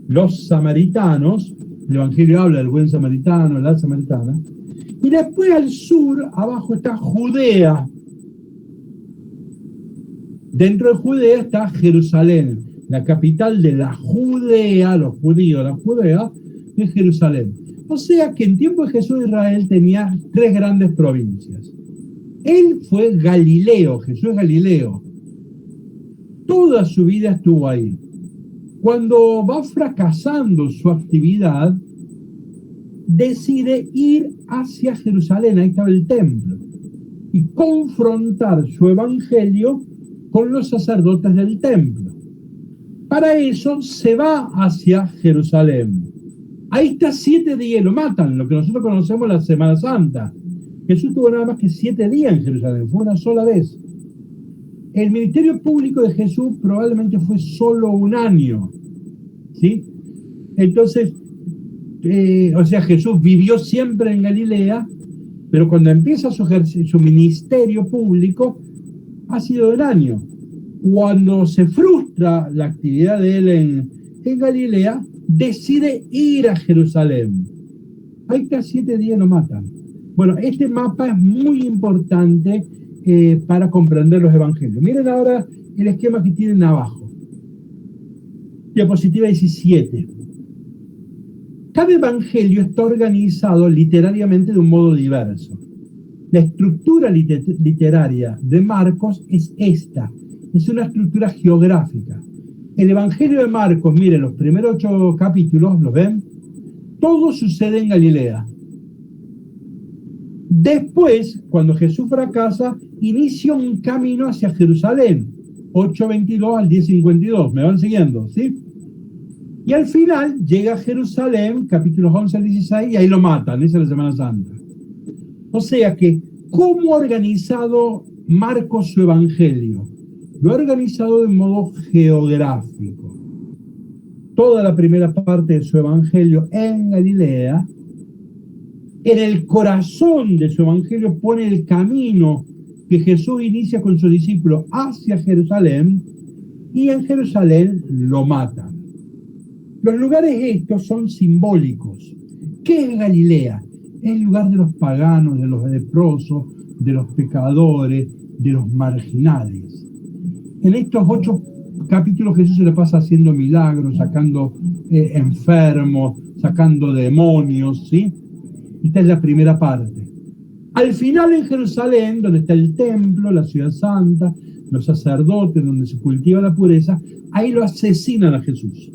los samaritanos, el Evangelio habla del buen samaritano, la samaritana, y después al sur, abajo está Judea. Dentro de Judea está Jerusalén, la capital de la Judea, los judíos, la Judea, es Jerusalén. O sea que en tiempo de Jesús Israel tenía 3 grandes provincias. Él fue Galileo, Jesús es Galileo. Toda su vida estuvo ahí. Cuando va fracasando su actividad, decide ir hacia Jerusalén, ahí estaba el templo, y confrontar su evangelio con los sacerdotes del templo. Para eso se va hacia Jerusalén. Ahí está 7 días, lo matan, lo que nosotros conocemos la Semana Santa. Jesús tuvo nada más que 7 días en Jerusalén, fue una sola vez. El ministerio público de Jesús probablemente fue solo 1 año, ¿sí? Entonces, o sea, Jesús vivió siempre en Galilea, pero cuando empieza su ministerio público, ha sido de 1 año. Cuando se frustra la actividad de él en Galilea, decide ir a Jerusalén. Ahí está 7 días lo matan. Bueno, este mapa es muy importante para comprender los evangelios. Miren ahora el esquema que tienen abajo. Diapositiva 17. Cada evangelio está organizado literariamente de un modo diverso. La estructura literaria de Marcos es esta. Es una estructura geográfica. El Evangelio de Marcos, miren, los primeros 8 capítulos, ¿los ven? Todo sucede en Galilea. Después, cuando Jesús fracasa, inicia un camino hacia Jerusalén, 8:22 al 10:52. ¿Me van siguiendo? ¿Sí? Y al final llega a Jerusalén, capítulos 11 al 16, y ahí lo matan, esa es la Semana Santa. O sea que, ¿cómo ha organizado Marcos su Evangelio? Lo ha organizado de modo geográfico. Toda la primera parte de su Evangelio en Galilea. En el corazón de su Evangelio pone el camino que Jesús inicia con sus discípulos hacia Jerusalén, y en Jerusalén lo matan. Los lugares estos son simbólicos. ¿Qué es Galilea? Es el lugar de los paganos, de los leprosos, de los pecadores, de los marginales. En estos 8 capítulos Jesús se le pasa haciendo milagros, sacando enfermos, sacando demonios, ¿sí? Esta es la primera parte. Al final en Jerusalén, donde está el templo, la ciudad santa, los sacerdotes, donde se cultiva la pureza, ahí lo asesinan a Jesús.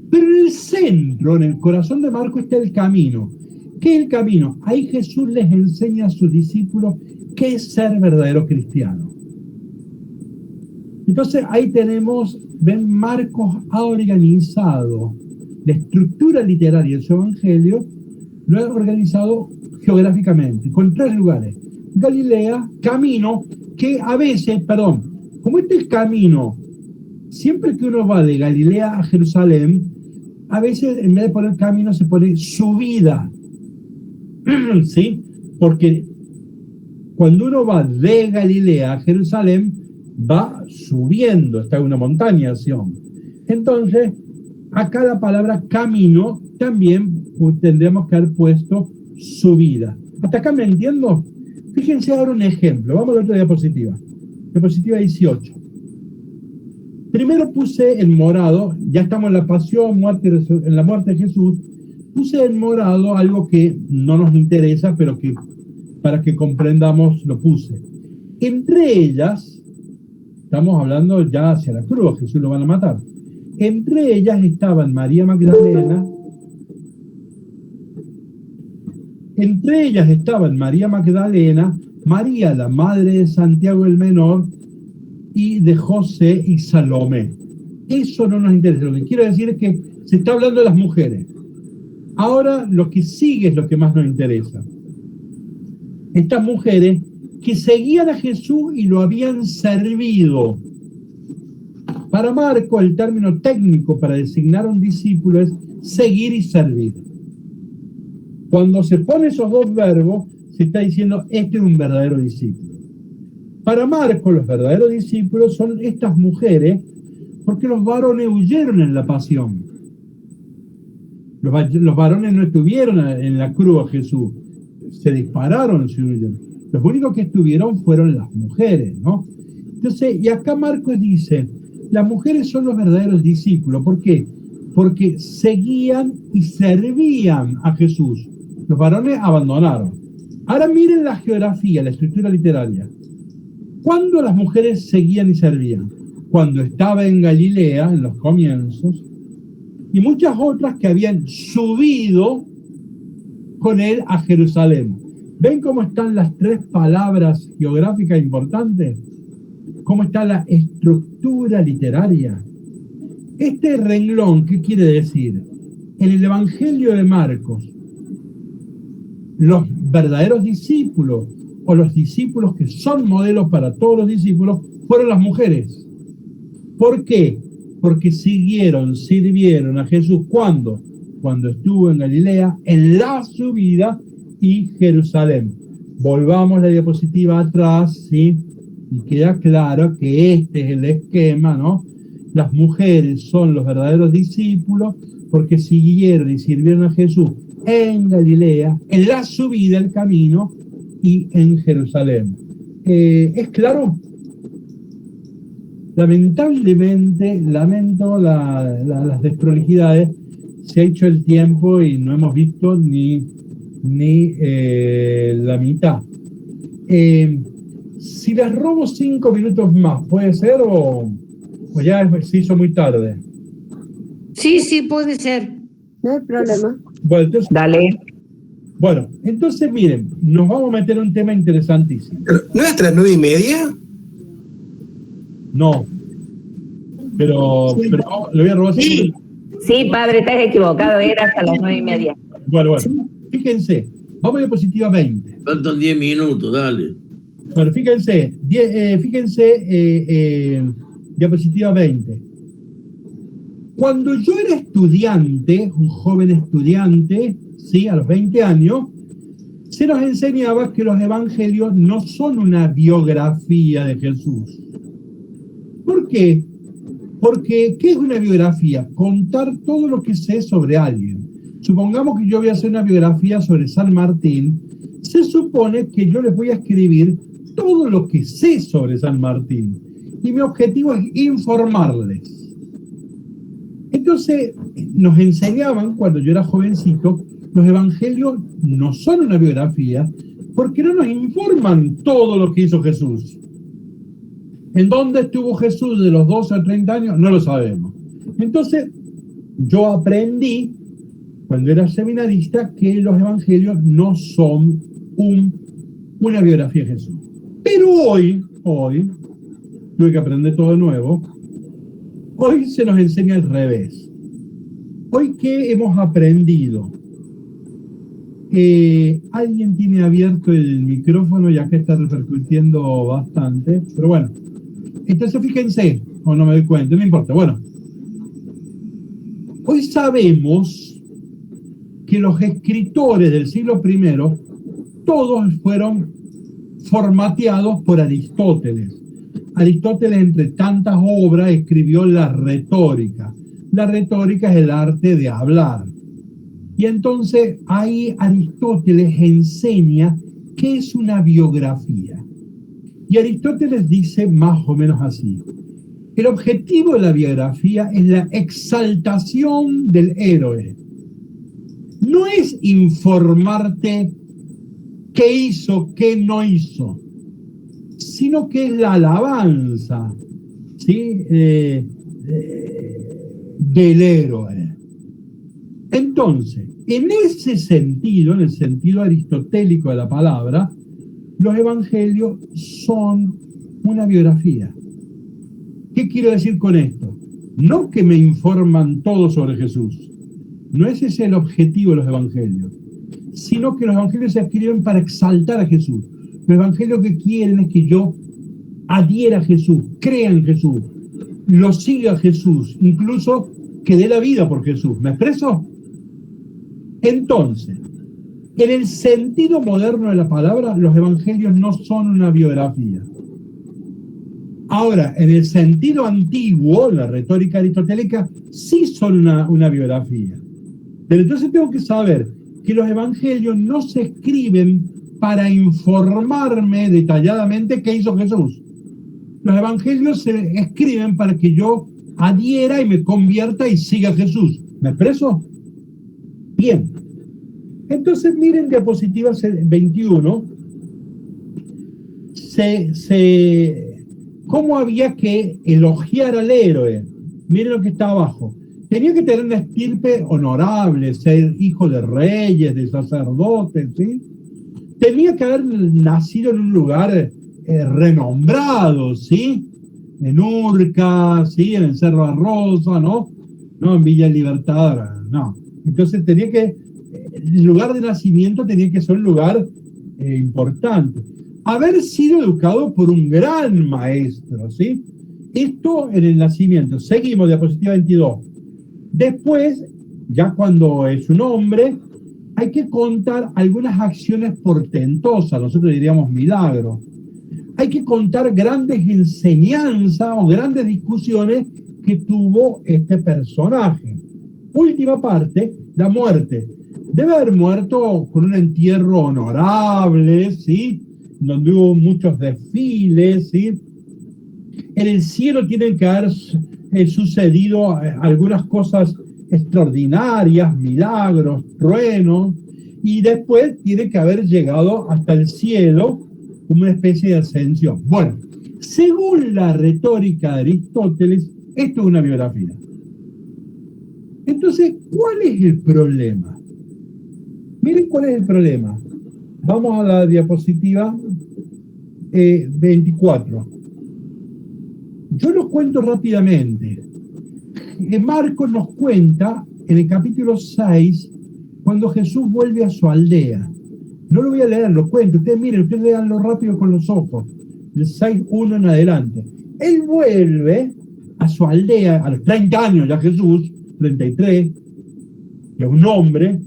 Pero en el centro, en el corazón de Marcos, está el camino. ¿Qué es el camino? Ahí Jesús les enseña a sus discípulos qué es ser verdadero cristiano. Entonces ahí tenemos, ven, Marcos ha organizado la estructura literaria de su evangelio, lo ha organizado geográficamente, con 3 lugares. Galilea, camino, que a veces, como este es camino, siempre que uno va de Galilea a Jerusalén, a veces en vez de poner camino se pone subida, ¿sí? Porque cuando uno va de Galilea a Jerusalén, va subiendo, está en una montañación. Entonces, acá la palabra camino también tendríamos que haber puesto subida. ¿Hasta acá me entiendo? Fíjense ahora un ejemplo. Vamos a la otra diapositiva. Diapositiva 18. Primero puse en morado, ya estamos en la pasión, en la muerte de Jesús, puse en morado algo que no nos interesa, pero que para que comprendamos, lo puse. Entre ellas, estamos hablando ya hacia la cruz, Jesús lo van a matar. Entre ellas estaban María Magdalena, María, la madre de Santiago el Menor, y de José y Salomé. Eso no nos interesa. Lo que quiero decir es que se está hablando de las mujeres. Ahora lo que sigue es lo que más nos interesa. Estas mujeres que seguían a Jesús y lo habían servido. Para Marco, el término técnico para designar a un discípulo es seguir y servir. Cuando se ponen esos dos verbos, se está diciendo, este es un verdadero discípulo. Para Marco, los verdaderos discípulos son estas mujeres, porque los varones huyeron en la pasión. Los varones no estuvieron en la cruz a Jesús, se dispararon, se huyeron. Los únicos que estuvieron fueron las mujeres, ¿no? Entonces, y acá Marcos dice, las mujeres son los verdaderos discípulos. ¿Por qué? Porque seguían y servían a Jesús. Los varones abandonaron. Ahora miren la geografía, la estructura literaria. ¿Cuándo las mujeres seguían y servían? Cuando estaba en Galilea, en los comienzos, y muchas otras que habían subido con él a Jerusalén. ¿Ven cómo están las tres palabras geográficas importantes? ¿Cómo está la estructura literaria? Este renglón, ¿qué quiere decir? En el Evangelio de Marcos, los verdaderos discípulos, o los discípulos que son modelos para todos los discípulos, fueron las mujeres. ¿Por qué? Porque sirvieron a Jesús. ¿Cuándo? Cuando estuvo en Galilea, en la subida y Jerusalén. Volvamos la diapositiva atrás, ¿sí? Y queda claro que este es el esquema, ¿no? Las mujeres son los verdaderos discípulos porque siguieron y sirvieron a Jesús en Galilea, en la subida, el camino, y en Jerusalén. ¿Es claro? Lamentablemente, lamento las desprolijidades, se ha hecho el tiempo y no hemos visto ni la mitad. Si les robo 5 minutos más, ¿puede ser o ya se hizo muy tarde? Sí, puede ser. No hay problema. Bueno, entonces, Dale. bueno, entonces miren, nos vamos a meter en un tema interesantísimo. ¿No es hasta las 9:30? No, pero le voy a robar 5 minutos. Sí, padre, estás equivocado, era hasta las 9:30. Bueno, fíjense, vamos a diapositiva 20. Faltan 10 minutos, dale. Bueno, fíjense, diapositiva 20. Cuando yo era estudiante, un joven estudiante, ¿sí? A los 20 años, se nos enseñaba que los evangelios no son una biografía de Jesús. ¿Por qué? Porque, ¿qué es una biografía? Contar todo lo que sé sobre alguien. Supongamos que yo voy a hacer una biografía sobre San Martín, se supone que yo les voy a escribir todo lo que sé sobre San Martín. Y mi objetivo es informarles. Entonces, nos enseñaban, cuando yo era jovencito, los evangelios no son una biografía, porque no nos informan todo lo que hizo Jesús. ¿En dónde estuvo Jesús de los 12 a 30 años? No lo sabemos. Entonces, yo aprendí, cuando era seminarista, que los evangelios no son una biografía de Jesús. Pero hoy, tuve que aprender todo de nuevo, hoy se nos enseña al revés. Hoy, ¿qué hemos aprendido? Alguien tiene abierto el micrófono, ya que está repercutiendo bastante, pero bueno. Entonces fíjense, o no me doy cuenta, no importa. Bueno, hoy sabemos que los escritores del siglo I, todos fueron formateados por Aristóteles. Aristóteles, entre tantas obras, escribió la retórica. La retórica es el arte de hablar. Y entonces ahí Aristóteles enseña qué es una biografía. Y Aristóteles dice más o menos así: el objetivo de la biografía es la exaltación del héroe. No es informarte qué hizo, qué no hizo, sino que es la alabanza, ¿sí? Del héroe. Entonces, en ese sentido, en el sentido aristotélico de la palabra, los evangelios son una biografía. ¿Qué quiero decir con esto? No que me informan todo sobre Jesús, no ese es el objetivo de los evangelios, sino que los evangelios se escriben para exaltar a Jesús. Los evangelios que quieren es que yo adhiera a Jesús, crea en Jesús, lo siga a Jesús, incluso que dé la vida por Jesús. ¿Me expreso? Entonces, en el sentido moderno de la palabra, los evangelios no son una biografía. Ahora, en el sentido antiguo, la retórica aristotélica, sí son una biografía. Pero entonces tengo que saber que los evangelios no se escriben para informarme detalladamente qué hizo Jesús. Los evangelios se escriben para que yo adhiera y me convierta y siga a Jesús. ¿Me expreso? Bien. Entonces miren diapositiva 21. ¿Cómo había que elogiar al héroe? Miren lo que está abajo. Tenía que tener una estirpe honorable, ser hijo de reyes, de sacerdotes, ¿sí? Tenía que haber nacido en un lugar renombrado, ¿sí? En Urca, ¿sí? En el Cerro de Rosa, ¿no? No en Villa Libertad, no. Entonces tenía que, el lugar de nacimiento tenía que ser un lugar importante. Haber sido educado por un gran maestro, ¿sí? Esto en el nacimiento. Seguimos, diapositiva 22. Después, ya cuando es un hombre, hay que contar algunas acciones portentosas, nosotros diríamos milagros. Hay que contar grandes enseñanzas o grandes discusiones que tuvo este personaje. Última parte, la muerte. Debe haber muerto con un entierro honorable, ¿sí? Donde hubo muchos desfiles, ¿sí? En el cielo tienen que haber sucedido algunas cosas extraordinarias, milagros, truenos, y después tiene que haber llegado hasta el cielo como una especie de ascensión. Bueno, según la retórica de Aristóteles, esto es una biografía. Entonces, ¿cuál es el problema? Miren cuál es el problema. Vamos a la diapositiva 24. Yo lo cuento rápidamente. Marcos nos cuenta en el capítulo 6 cuando Jesús vuelve a su aldea. No lo voy a leer, lo cuento. Ustedes miren, ustedes leanlo rápido con los ojos. Del 6:1 en adelante. Él vuelve a su aldea a los 30 años, ya Jesús, 33, que es un hombre,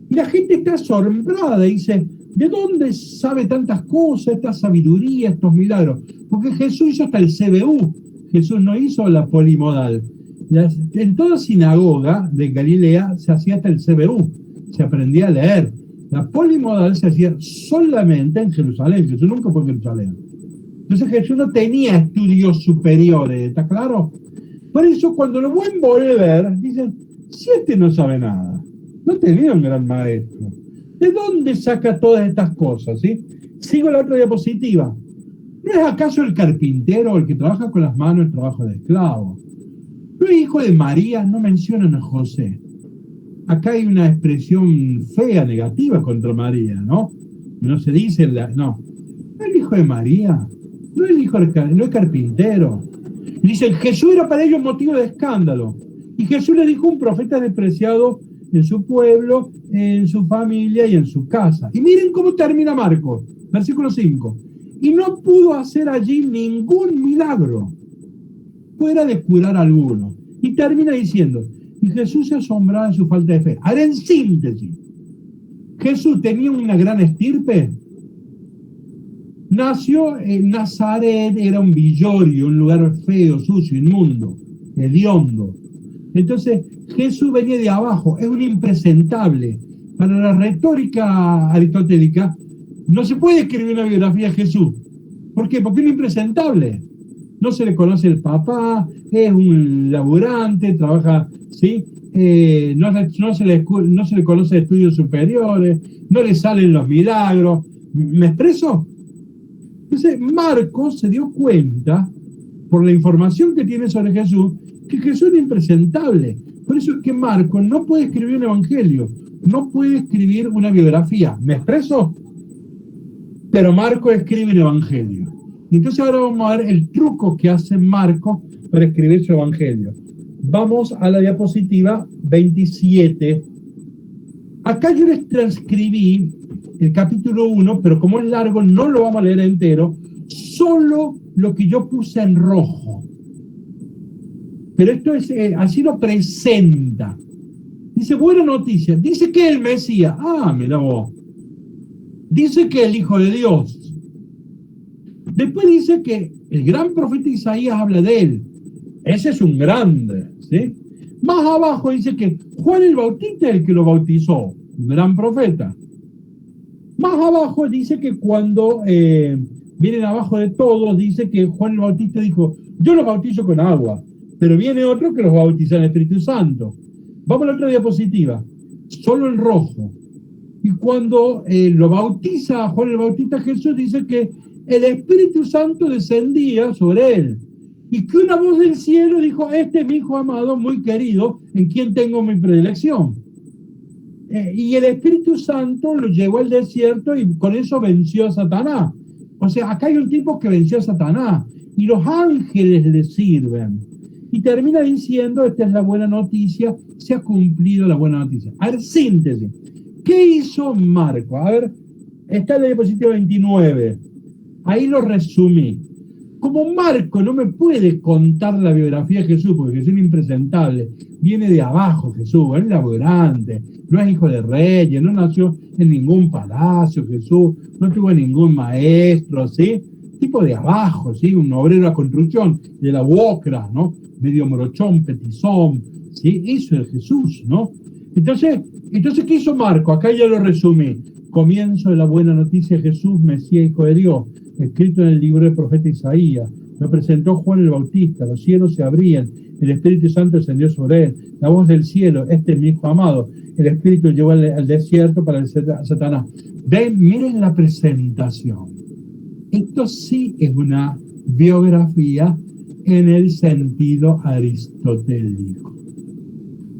y la gente está asombrada y dice, ¿de dónde sabe tantas cosas, esta sabiduría, estos milagros? Porque Jesús hizo hasta el CBU, Jesús no hizo la polimodal. En toda sinagoga de Galilea se hacía hasta el CBU, se aprendía a leer. La polimodal se hacía solamente en Jerusalén, Jesús nunca fue en Jerusalén. Entonces Jesús no tenía estudios superiores, ¿está claro? Por eso cuando lo ven volver, dicen, si este no sabe nada, no tenía un gran maestro. ¿De dónde saca todas estas cosas? ¿Sí? Sigo la otra diapositiva. ¿No es acaso el carpintero, el que trabaja con las manos, el trabajo de esclavo? ¿No es hijo de María? No mencionan a José. Acá hay una expresión fea, negativa contra María, ¿no? No se dice, no. ¿No es el hijo de María? ¿No es el hijo no es carpintero? Y dicen, Jesús era para ellos motivo de escándalo. Y Jesús le dijo, un profeta despreciado en su pueblo, en su familia y en su casa. Y miren cómo termina Marcos, versículo 5. Y no pudo hacer allí ningún milagro, fuera de curar a alguno. Y termina diciendo, y Jesús se asombraba de su falta de fe. Ahora, en síntesis, Jesús tenía una gran estirpe. Nació en Nazaret, era un villorio, un lugar feo, sucio, inmundo, hediondo. Entonces, Jesús venía de abajo, es un impresentable. Para la retórica aristotélica, no se puede escribir una biografía de Jesús. ¿Por qué? Porque es un impresentable. No se le conoce el papá, es un laburante, trabaja, ¿sí? No se le conoce estudios superiores, no le salen los milagros, ¿Me expreso? Entonces, Marcos se dio cuenta, por la información que tiene sobre Jesús, que Jesús era impresentable. Por eso es que Marcos no puede escribir un evangelio, no puede escribir una biografía. ¿Me expreso? Pero Marcos escribe un evangelio. Entonces ahora vamos a ver el truco que hace Marcos para escribir su evangelio. Vamos a la diapositiva 27. Acá yo les transcribí el capítulo 1, pero como es largo no lo vamos a leer entero, solo lo que yo puse en rojo. Pero esto es, así lo presenta. Dice, buena noticia, dice que el Mesías, mira vos, dice que el Hijo de Dios. Después dice que el gran profeta Isaías habla de él. Ese es un grande, ¿sí? Más abajo dice que Juan el Bautista es el que lo bautizó, un gran profeta. Más abajo dice que cuando vienen abajo de todos, dice que Juan el Bautista dijo, yo los bautizo con agua, pero viene otro que los bautiza en el Espíritu Santo. Vamos a la otra diapositiva, solo en rojo. Y cuando lo bautiza a Juan el Bautista, Jesús dice que el Espíritu Santo descendía sobre él. Y que una voz del cielo dijo, este es mi Hijo amado, muy querido, en quien tengo mi predilección. Y el Espíritu Santo lo llevó al desierto y con eso venció a Satanás. O sea, acá hay un tipo que venció a Satanás y los ángeles le sirven. Y termina diciendo, esta es la buena noticia, se ha cumplido la buena noticia. A ver, síntesis. ¿Qué hizo Marcos? A ver, está en la diapositiva 29. Ahí lo resumí. Como Marcos no me puede contar la biografía de Jesús, porque Jesús es impresentable, viene de abajo Jesús, es laborante, no es hijo de reyes, no nació en ningún palacio Jesús, no tuvo ningún maestro, ¿sí? Tipo de abajo, ¿sí? Un obrero de la construcción, de la UOCRA, ¿no? Medio morochón, petizón, ¿sí? Eso es Jesús, ¿no? Entonces, ¿qué hizo Marcos? Acá ya lo resumí. Comienzo de la buena noticia de Jesús, Mesías, Hijo de Dios, escrito en el libro del profeta Isaías. Lo presentó Juan el Bautista, los cielos se abrían, el Espíritu Santo descendió sobre él, la voz del cielo, este es mi Hijo amado, el Espíritu llevó al desierto para vencer a Satanás. Ven, miren la presentación. Esto sí es una biografía en el sentido aristotélico.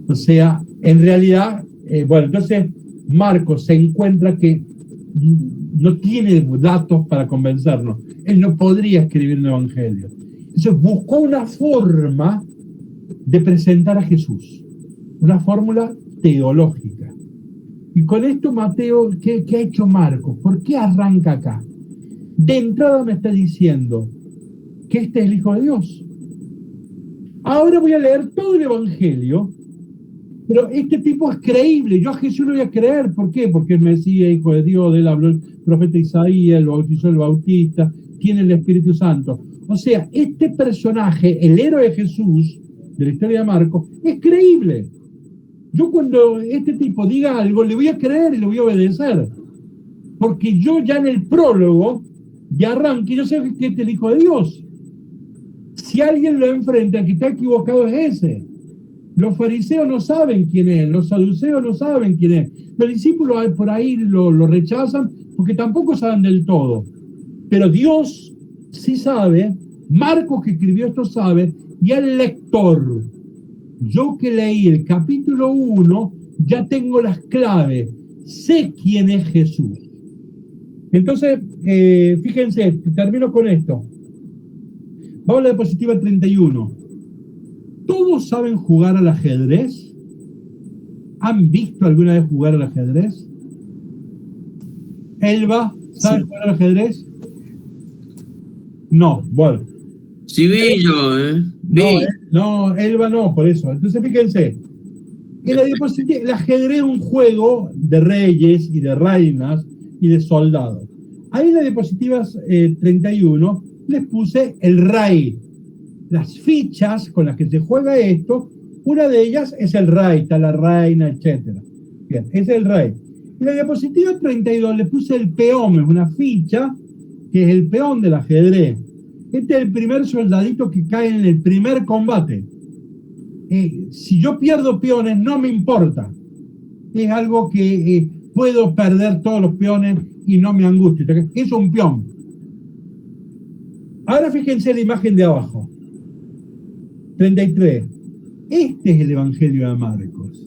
O sea, en realidad, entonces Marcos se encuentra que no tiene datos para convencernos. Él no podría escribir un evangelio. Entonces buscó una forma de presentar a Jesús, una fórmula teológica. Y con esto, Mateo, ¿qué ha hecho Marcos? ¿Por qué arranca acá? De entrada me está diciendo que este es el Hijo de Dios. Ahora voy a leer todo el evangelio, pero este tipo es creíble. Yo a Jesús lo voy a creer. ¿Por qué? Porque el Mesías, Hijo de Dios, de él habló el profeta Isaías, lo bautizó el Bautista, tiene el Espíritu Santo. O sea, este personaje, el héroe de Jesús, de la historia de Marcos, es creíble. Yo cuando este tipo diga algo, le voy a creer y le voy a obedecer. Porque yo ya en el prólogo, de arranque, yo sé que este es el Hijo de Dios. Si alguien lo enfrenta, el que está equivocado es ese. Los fariseos no saben quién es, los saduceos no saben quién es. Los discípulos por ahí lo rechazan porque tampoco saben del todo. Pero Dios sí sabe, Marcos que escribió esto sabe, y el lector, yo que leí el capítulo 1, ya tengo las claves, sé quién es Jesús. Entonces, fíjense, termino con esto. Vamos a la diapositiva 31. ¿Todos saben jugar al ajedrez? ¿Han visto alguna vez jugar al ajedrez? ¿Elba sabe jugar al ajedrez? No, bueno. Sí vi yo, ¿eh? No, Elba no, por eso. Entonces fíjense, en la diapositiva, el ajedrez es un juego de reyes y de reinas y de soldados. Ahí en la diapositiva 31 les puse el rey. Las fichas con las que se juega esto, una de ellas es el rey, está la reina, etc. Bien, ese es el rey. En la diapositiva 32 le puse el peón, es una ficha que es el peón del ajedrez. Este es el primer soldadito que cae en el primer combate. Si yo pierdo peones, no me importa. Es algo que puedo perder todos los peones y no me angustio. Eso es un peón. Ahora fíjense la imagen de abajo. 33. Este es el Evangelio de Marcos.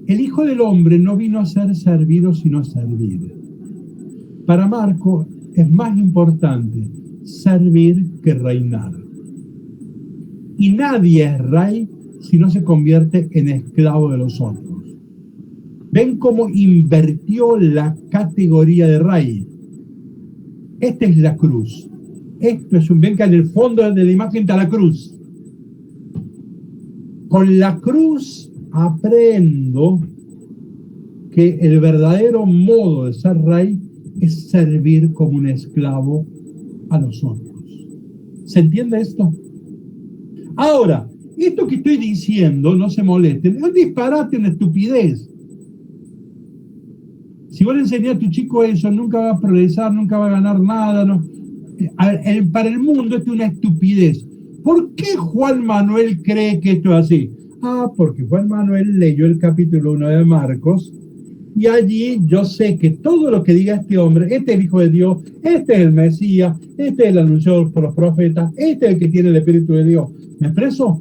El Hijo del Hombre no vino a ser servido, sino a servir. Para Marcos es más importante servir que reinar. Y nadie es rey si no se convierte en esclavo de los otros. ¿Ven cómo invirtió la categoría de rey? Esta es la cruz. Esto es ven que en el fondo de la imagen está la cruz. Con la cruz aprendo que el verdadero modo de ser rey es servir como un esclavo a los otros. ¿Se entiende esto? Ahora, esto que estoy diciendo, no se molesten, es un disparate, una estupidez. Si vos le enseñás a tu chico eso, nunca va a progresar, nunca va a ganar nada. No. Para el mundo esto es una estupidez. ¿Por qué Juan Manuel cree que esto es así? Porque Juan Manuel leyó el capítulo 1 de Marcos y allí yo sé que todo lo que diga este hombre, este es el Hijo de Dios, este es el Mesías, este es el anunciado por los profetas, este es el que tiene el Espíritu de Dios. ¿Me expreso?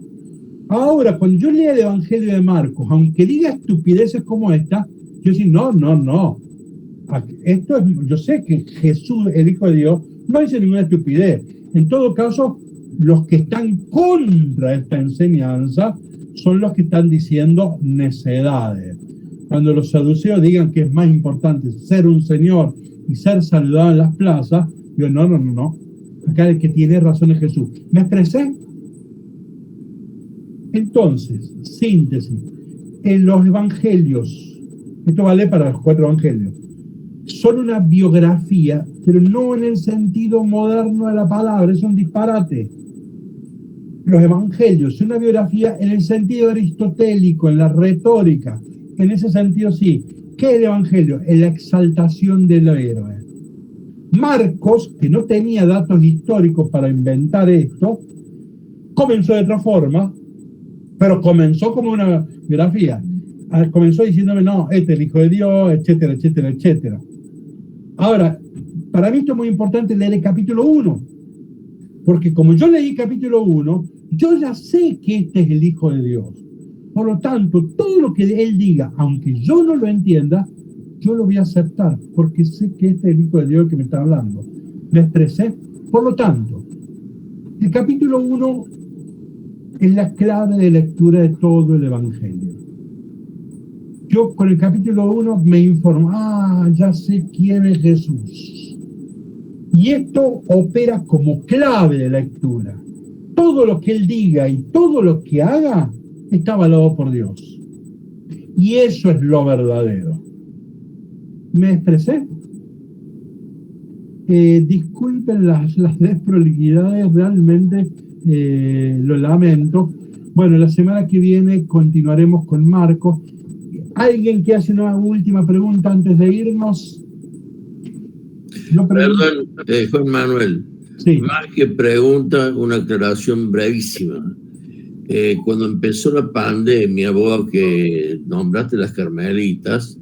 Ahora, cuando yo lea el Evangelio de Marcos, aunque diga estupideces como esta, yo digo, no. Esto es, yo sé que Jesús, el Hijo de Dios, no dice ninguna estupidez. En todo caso, los que están contra esta enseñanza son los que están diciendo necedades. Cuando los saduceos digan que es más importante ser un señor y ser saludado en las plazas, yo no. Acá el que tiene razón es Jesús. ¿Me expresé? Entonces, síntesis. En los evangelios, esto vale para los 4 evangelios, son una biografía, pero no en el sentido moderno de la palabra, es un disparate. Los evangelios son una biografía en el sentido aristotélico, en la retórica, en ese sentido sí. ¿Qué es el evangelio? Es la exaltación del héroe. Marcos, que no tenía datos históricos para inventar esto, comenzó de otra forma, pero comenzó como una biografía. Comenzó diciéndome, no, este es el Hijo de Dios, etcétera, etcétera, etcétera. Ahora, para mí esto es muy importante leer el capítulo 1, porque como yo leí capítulo 1, yo ya sé que este es el Hijo de Dios. Por lo tanto, todo lo que él diga, aunque yo no lo entienda, yo lo voy a aceptar, porque sé que este es el Hijo de Dios que me está hablando. ¿Me expresé? Por lo tanto, el capítulo 1 es la clave de lectura de todo el Evangelio. Yo con el capítulo 1 me informo, ya sé quién es Jesús. Y esto opera como clave de lectura. Todo lo que él diga y todo lo que haga está avalado por Dios. Y eso es lo verdadero. ¿Me expresé? Disculpen las desprolijidades, realmente lo lamento. Bueno, la semana que viene continuaremos con Marcos. ¿Alguien que hace una última pregunta antes de irnos? Perdón, Juan Manuel. Sí. Más que pregunta, una aclaración brevísima. Cuando empezó la pandemia, vos que nombraste las carmelitas,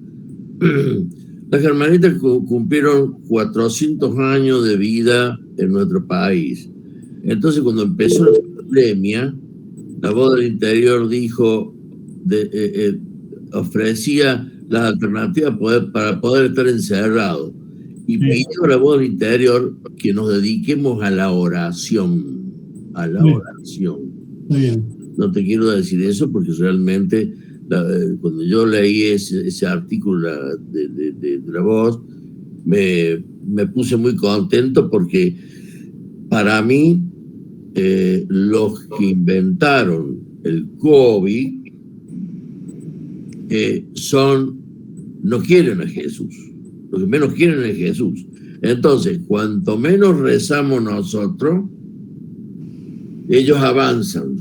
las carmelitas cumplieron 400 años de vida en nuestro país. Entonces, cuando empezó la pandemia, la voz del interior dijo, ofrecía la alternativa para poder estar encerrado. Y pidió a la voz del interior que nos dediquemos a la oración. A la oración. Muy bien. No te quiero decir eso porque realmente cuando yo leí ese artículo de la voz, me puse muy contento porque para mí los que inventaron el COVID no quieren a Jesús. Lo que menos quieren es Jesús. Entonces, cuanto menos rezamos nosotros, ellos avanzan.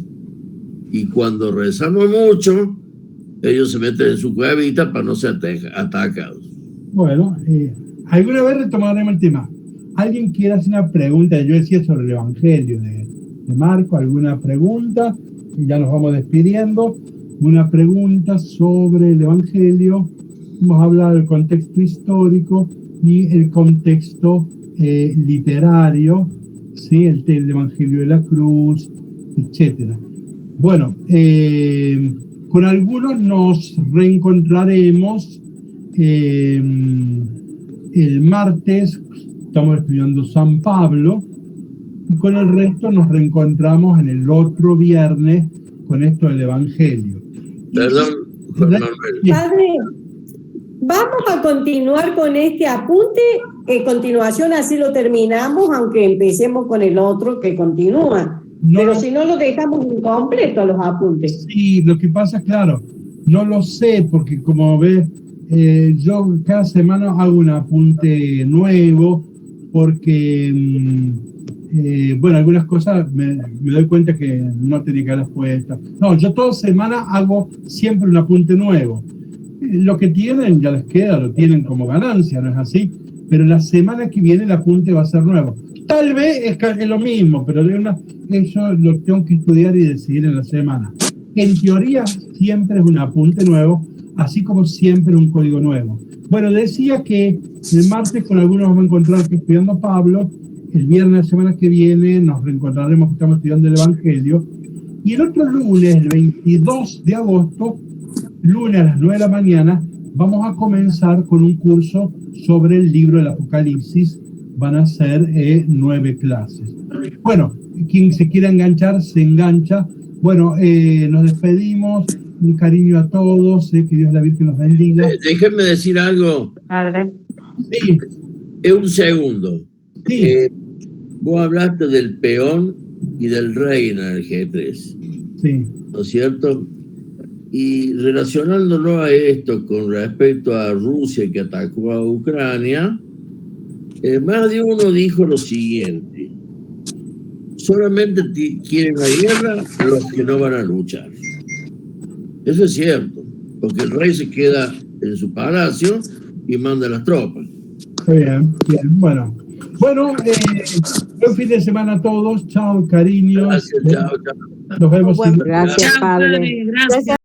Y cuando rezamos mucho, ellos se meten en su cuevita para no ser atacados. Bueno, alguna vez retomaremos el tema. ¿Alguien quiere hacer una pregunta? Yo decía sobre el Evangelio de Marco, ¿alguna pregunta? Ya nos vamos despidiendo. una pregunta sobre el Evangelio. Hemos hablado del contexto histórico y el contexto literario, ¿sí? El Evangelio de la Cruz, etcétera. Bueno, con algunos nos reencontraremos el martes. Estamos estudiando San Pablo, y con el resto nos reencontramos en el otro viernes con esto del Evangelio. Perdón, Juan Manuel. Padre, vamos a continuar con este apunte. En continuación, así lo terminamos, aunque empecemos con el otro que continúa. No, pero si no, lo dejamos incompleto los apuntes. Sí, lo que pasa es, claro, no lo sé, porque como ves, yo cada semana hago un apunte nuevo, porque, bueno, algunas cosas me doy cuenta que no tenía que haberlas puestas. No, yo toda semana hago siempre un apunte nuevo. Lo que tienen ya les queda, lo tienen como ganancia, ¿no es así? Pero la semana que viene el apunte va a ser nuevo. Tal vez es lo mismo, pero eso lo tengo que estudiar y decidir en la semana. En teoría siempre es un apunte nuevo, así como siempre un código nuevo. Bueno, decía que el martes con algunos vamos a encontrar que estudiando Pablo, el viernes de la semana que viene nos reencontraremos que estamos estudiando el Evangelio, y el otro lunes, el 22 de agosto, lunes a las 9 de la mañana, vamos a comenzar con un curso sobre el libro del Apocalipsis. Van a ser 9 clases. Bueno, quien se quiera enganchar, se engancha. Bueno, nos despedimos. Un cariño a todos. Que Dios la Virgen nos bendiga. Déjenme decir algo. Padre. Sí. Un segundo. Sí. Vos hablaste del peón y del rey en el ajedrez. Sí. ¿No es cierto? Y relacionándolo a esto con respecto a Rusia que atacó a Ucrania, más de uno dijo lo siguiente: solamente quieren la guerra los que no van a luchar. Eso es cierto, porque el rey se queda en su palacio y manda las tropas. Bien, bien, bueno. Bueno, buen fin de semana a todos. Chao, cariño. Gracias, chao, chao. Nos vemos. Gracias, Padre. Gracias.